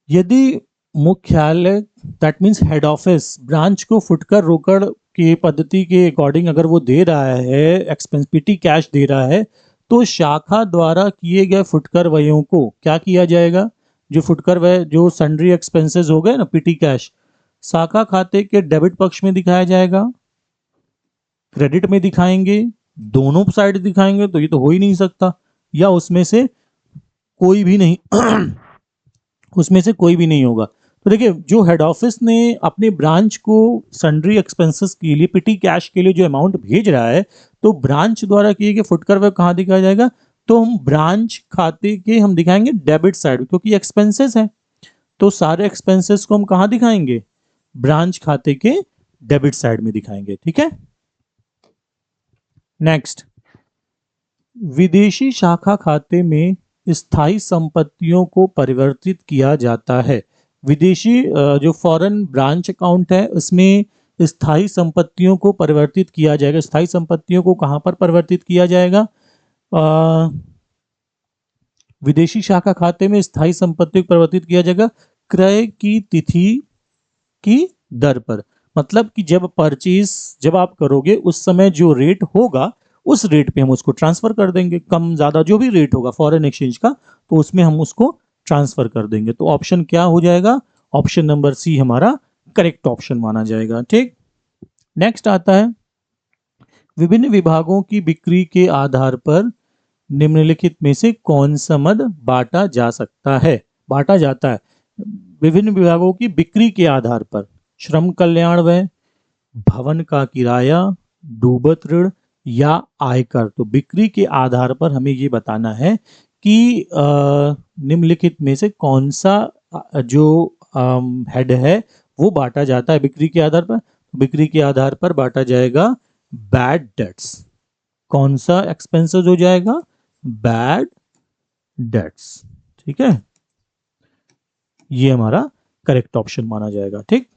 A: यदि मुख्यालय that means head office branch को फुटकर रोकड़ की पद्धति के अकॉर्डिंग अगर वो दे रहा है, एक्सपेंस पेटी कैश दे रहा है, तो शाखा द्वारा किए गए फुटकर व्ययों को क्या किया जाएगा, जो फुटकर व्यय, जो सन्ड्री एक्सपेंसेस हो गए ना, पीटी कैश, शाखा खाते के डेबिट पक्ष में दिखाया जाएगा, क्रेडिट में दिखाएंगे, दोनों साइड दिखाएंगे, तो ये तो हो ही नहीं सकता, या उसमें से कोई भी नहीं उसमें से कोई भी नहीं होगा। तो देखिए, जो हेड ऑफिस ने अपने ब्रांच को सन्ड्री एक्सपेंसेस के लिए, पिटी कैश के लिए जो अमाउंट भेज रहा है, तो ब्रांच द्वारा किए गए फुटकर वह कहाँ दिखाया जाएगा, तो हम ब्रांच खाते के हम दिखाएंगे डेबिट साइड, क्योंकि एक्सपेंसेस है, तो सारे एक्सपेंसेस को हम कहाँ दिखाएंगे, ब्रांच खाते के डेबिट साइड में दिखाएंगे। ठीक है, नेक्स्ट, विदेशी शाखा खाते में स्थायी संपत्तियों को परिवर्तित किया जाता है। विदेशी जो फॉरेन ब्रांच अकाउंट है, उसमें स्थायी संपत्तियों को परिवर्तित किया जाएगा। स्थायी संपत्तियों को कहां पर परिवर्तित किया जाएगा, विदेशी शाखा खाते में स्थायी संपत्ति को परिवर्तित किया जाएगा क्रय की तिथि की दर पर। मतलब कि जब परचेज जब आप करोगे, उस समय जो रेट होगा, उस रेट पे हम उसको ट्रांसफर कर देंगे, कम ज्यादा जो भी रेट होगा फॉरेन एक्सचेंज का, तो उसमें हम उसको ट्रांसफर कर देंगे। तो ऑप्शन क्या हो जाएगा, ऑप्शन नंबर सी हमारा करेक्ट ऑप्शन माना जाएगा। ठीक, नेक्स्ट आता है, विभिन्न विभागों की बिक्री के आधार पर निम्नलिखित में से कौन सा मद बांटा जा सकता है, बांटा जाता है। विभिन्न विभागों की बिक्री के आधार पर, श्रम कल्याण व्यय, भवन का किराया, डूबत ऋण या आयकर। तो बिक्री के आधार पर हमें ये बताना है कि निम्नलिखित में से कौन सा जो हेड है वो बांटा जाता है बिक्री के आधार पर। बिक्री के आधार पर बांटा जाएगा बैड डेट्स। कौन सा एक्सपेंसेस हो जाएगा, बैड डेट्स। ठीक है, ये हमारा करेक्ट ऑप्शन माना जाएगा। ठीक,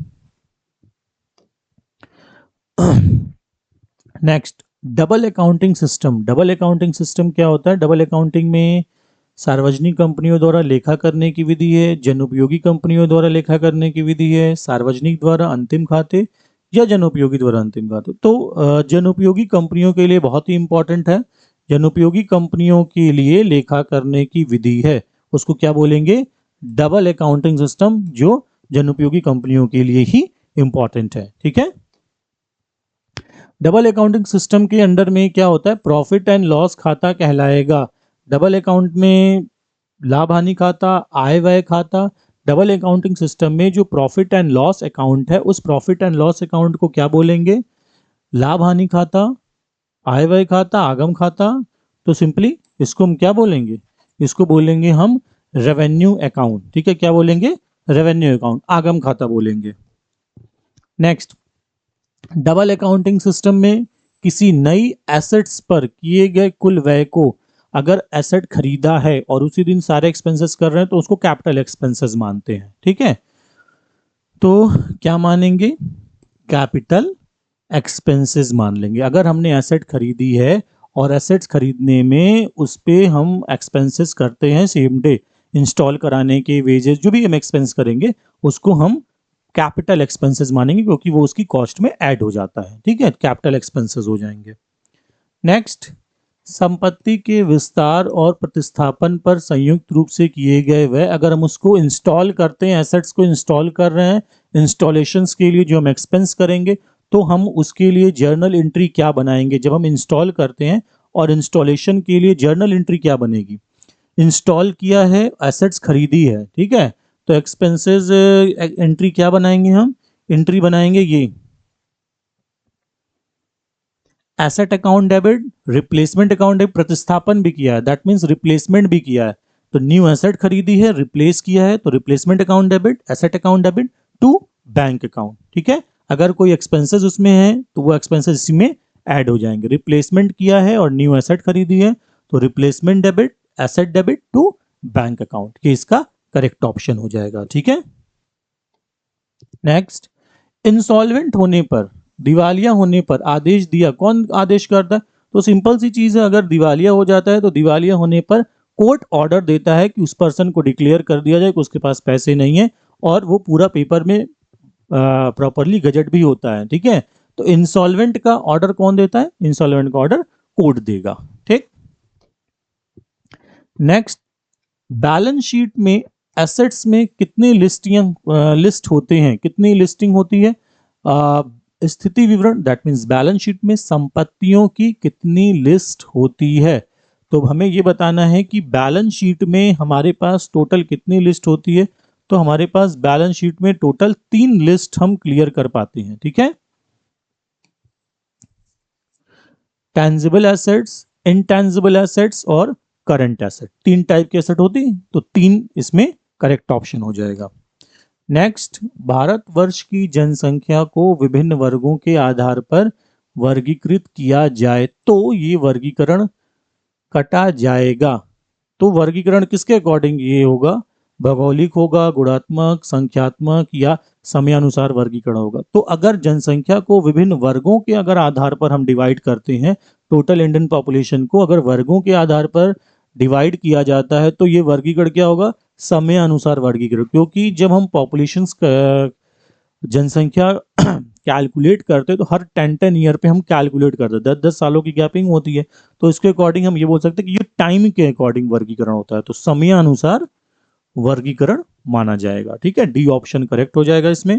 A: next, double accounting system. Double accounting system क्या होता है, डबल अकाउंटिंग में सार्वजनिक कंपनियों द्वारा लेखा करने की विधि है, जनोपयोगी कंपनियों द्वारा लेखा करने की विधि है, सार्वजनिक द्वारा अंतिम खाते या जनोपयोगी द्वारा अंतिम खाते। तो जनोपयोगी कंपनियों के लिए बहुत ही इंपॉर्टेंट है, जनोपयोगी कंपनियों के लिए लेखा करने की विधि है, उसको क्या बोलेंगे, डबल अकाउंटिंग सिस्टम, जो जनोपयोगी कंपनियों के लिए ही इंपॉर्टेंट है। ठीक है, डबल अकाउंटिंग सिस्टम के अंडर में क्या होता है, प्रॉफिट एंड लॉस खाता कहलाएगा। डबल अकाउंट में लाभ हानि खाता, आय व्यय खाता, डबल अकाउंटिंग सिस्टम में जो प्रॉफिट एंड लॉस अकाउंट है, उस प्रॉफिट एंड लॉस अकाउंट को क्या बोलेंगे? लाभ हानि खाता, आय व्यय खाता, आगम खाता। तो सिंपली इसको हम क्या बोलेंगे? इसको बोलेंगे हम रेवेन्यू अकाउंट। ठीक है, क्या बोलेंगे? रेवेन्यू अकाउंट, आगम खाता बोलेंगे। नेक्स्ट, डबल अकाउंटिंग सिस्टम में किसी नई एसेट्स पर किए गए कुल व्यय को, अगर एसेट खरीदा है और उसी दिन सारे एक्सपेंसेस कर रहे हैं तो उसको कैपिटल एक्सपेंसेस मानते हैं। ठीक है, तो क्या मानेंगे? कैपिटल एक्सपेंसेस मान लेंगे। अगर हमने एसेट खरीदी है और एसेट्स खरीदने में उस पे हम एक्सपेंसेस करते हैं सेम डे, इंस्टॉल कराने के वेजेस जो भी हम एक्सपेंस करेंगे उसको हम कैपिटल एक्सपेंसेस मानेंगे, क्योंकि वो उसकी कॉस्ट में ऐड हो जाता है। ठीक है, कैपिटल एक्सपेंसेस हो जाएंगे। नेक्स्ट, संपत्ति के विस्तार और प्रतिस्थापन पर संयुक्त रूप से किए गए व्यय, अगर हम उसको इंस्टॉल करते हैं, एसेट्स को इंस्टॉल कर रहे हैं, इंस्टॉलेशंस के लिए जो हम एक्सपेंस करेंगे तो हम उसके लिए जर्नल एंट्री क्या बनाएंगे? जब हम इंस्टॉल करते हैं और इंस्टॉलेशन के लिए जर्नल एंट्री क्या बनेगी? इंस्टॉल किया है, एसेट्स खरीदी है, ठीक है, तो एक्सपेंसेस एंट्री क्या बनाएंगे हम? एंट्री बनाएंगे ये asset account debit, replacement account debit. प्रतिस्थापन भी किया है, दैट मीन्स रिप्लेसमेंट भी किया है, तो न्यू एसेट खरीदी है, रिप्लेस किया है, तो replacement account debit, asset account debit to bank account. ठीक है, अगर कोई एक्सपेंसेस उसमें है तो वो एक्सपेंसेस इसी में ऐड हो जाएंगे। रिप्लेसमेंट किया है और न्यू एसेट खरीदी है, तो replacement debit, asset debit to bank account, ये इसका करेक्ट ऑप्शन हो जाएगा। ठीक है, नेक्स्ट, इंसॉल्वेंट होने पर, दिवालिया होने पर आदेश दिया, कौन आदेश करता है? तो सिंपल सी चीज है, अगर दिवालिया हो जाता है तो दिवालिया होने पर कोर्ट ऑर्डर देता है कि उस पर्सन को डिक्लेयर कर दिया जाए कि उसके पास पैसे नहीं है, और वो पूरा पेपर में प्रॉपरली गजट भी होता है। ठीक है, तो इंसॉल्वेंट का ऑर्डर कौन देता है? इंसॉल्वेंट का ऑर्डर कोर्ट देगा। ठीक, नेक्स्ट, बैलेंस शीट में एसेट्स में कितने लिस्ट होते हैं? कितनी लिस्टिंग होती है? स्थिति विवरण, दैट मीन्स बैलेंस शीट में संपत्तियों की कितनी लिस्ट होती है? तो हमें ये बताना है कि बैलेंस शीट में हमारे पास टोटल कितनी लिस्ट होती है। तो हमारे पास बैलेंस शीट में टोटल 3 लिस्ट हम क्लियर कर पाते हैं। ठीक है, टेंजिबल एसेट्स, इनटेंजिबल एसेट्स और करंट एसेट, 3 टाइप के एसेट होती है, तो 3 इसमें करेक्ट ऑप्शन हो जाएगा। नेक्स्ट, भारतवर्ष की जनसंख्या को विभिन्न वर्गों के आधार पर वर्गीकृत किया जाए तो ये वर्गीकरण कटा जाएगा। तो वर्गीकरण किसके अकॉर्डिंग ये होगा? भौगोलिक होगा, गुणात्मक, संख्यात्मक या समयानुसार वर्गीकरण होगा। तो अगर जनसंख्या को विभिन्न वर्गों के अगर आधार पर हम डिवाइड करते हैं, टोटल इंडियन पॉपुलेशन को अगर वर्गों के आधार पर डिवाइड किया जाता है तो ये वर्गीकरण क्या होगा? समय अनुसार वर्गीकरण। क्योंकि जब हम पॉपुलेशन जनसंख्या कैलकुलेट करते हैं तो हर 10 ईयर पे हम कैलकुलेट करते हैं, 10 सालों की गैपिंग होती है, तो इसके अकॉर्डिंग हम ये बोल सकते हैं कि ये टाइम के अकॉर्डिंग वर्गीकरण होता है, तो समय अनुसार वर्गीकरण माना जाएगा। ठीक है, डी ऑप्शन करेक्ट हो जाएगा इसमें।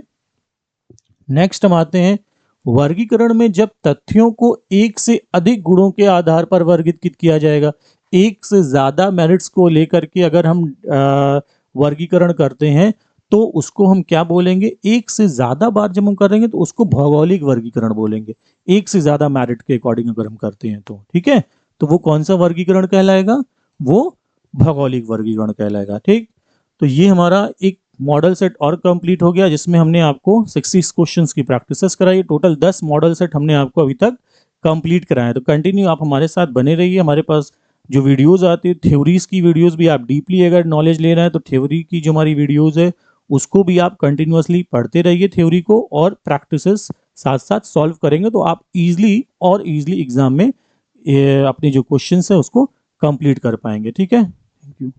A: नेक्स्ट हम आते हैं, वर्गीकरण में जब तथ्यों को एक से अधिक गुणों के आधार पर वर्गीकृत किया जाएगा, एक से ज्यादा मेरिट्स को लेकर के अगर हम वर्गीकरण करते हैं तो उसको हम क्या बोलेंगे? एक से ज्यादा बार जब हम करेंगे तो उसको भौगोलिक वर्गीकरण बोलेंगे, एक से ज्यादा मेरिट के अकॉर्डिंग अगर हम करते हैं तो। ठीक है, तो वो कौन सा वर्गीकरण कहलाएगा? वो भौगोलिक वर्गीकरण कहलाएगा। ठीक, तो ये हमारा एक मॉडल सेट और कंप्लीट हो गया, जिसमें हमने आपको 60 क्वेश्चंस की प्रैक्टिसेस कराई। टोटल 10 मॉडल सेट हमने आपको अभी तक कंप्लीट कराए। तो कंटिन्यू आप हमारे साथ बने रहिए। हमारे पास जो वीडियोस आती है, थ्योरीज की वीडियोस भी, आप डीपली अगर नॉलेज ले रहे हैं तो थ्योरी की जो हमारी वीडियोस है उसको भी आप कंटिन्यूअसली पढ़ते रहिए थ्योरी को, और प्रैक्टिसेस साथ साथ सॉल्व करेंगे तो आप इजीली एग्जाम में अपने जो क्वेश्चंस है उसको कंप्लीट कर पाएंगे। ठीक है, थैंक यू।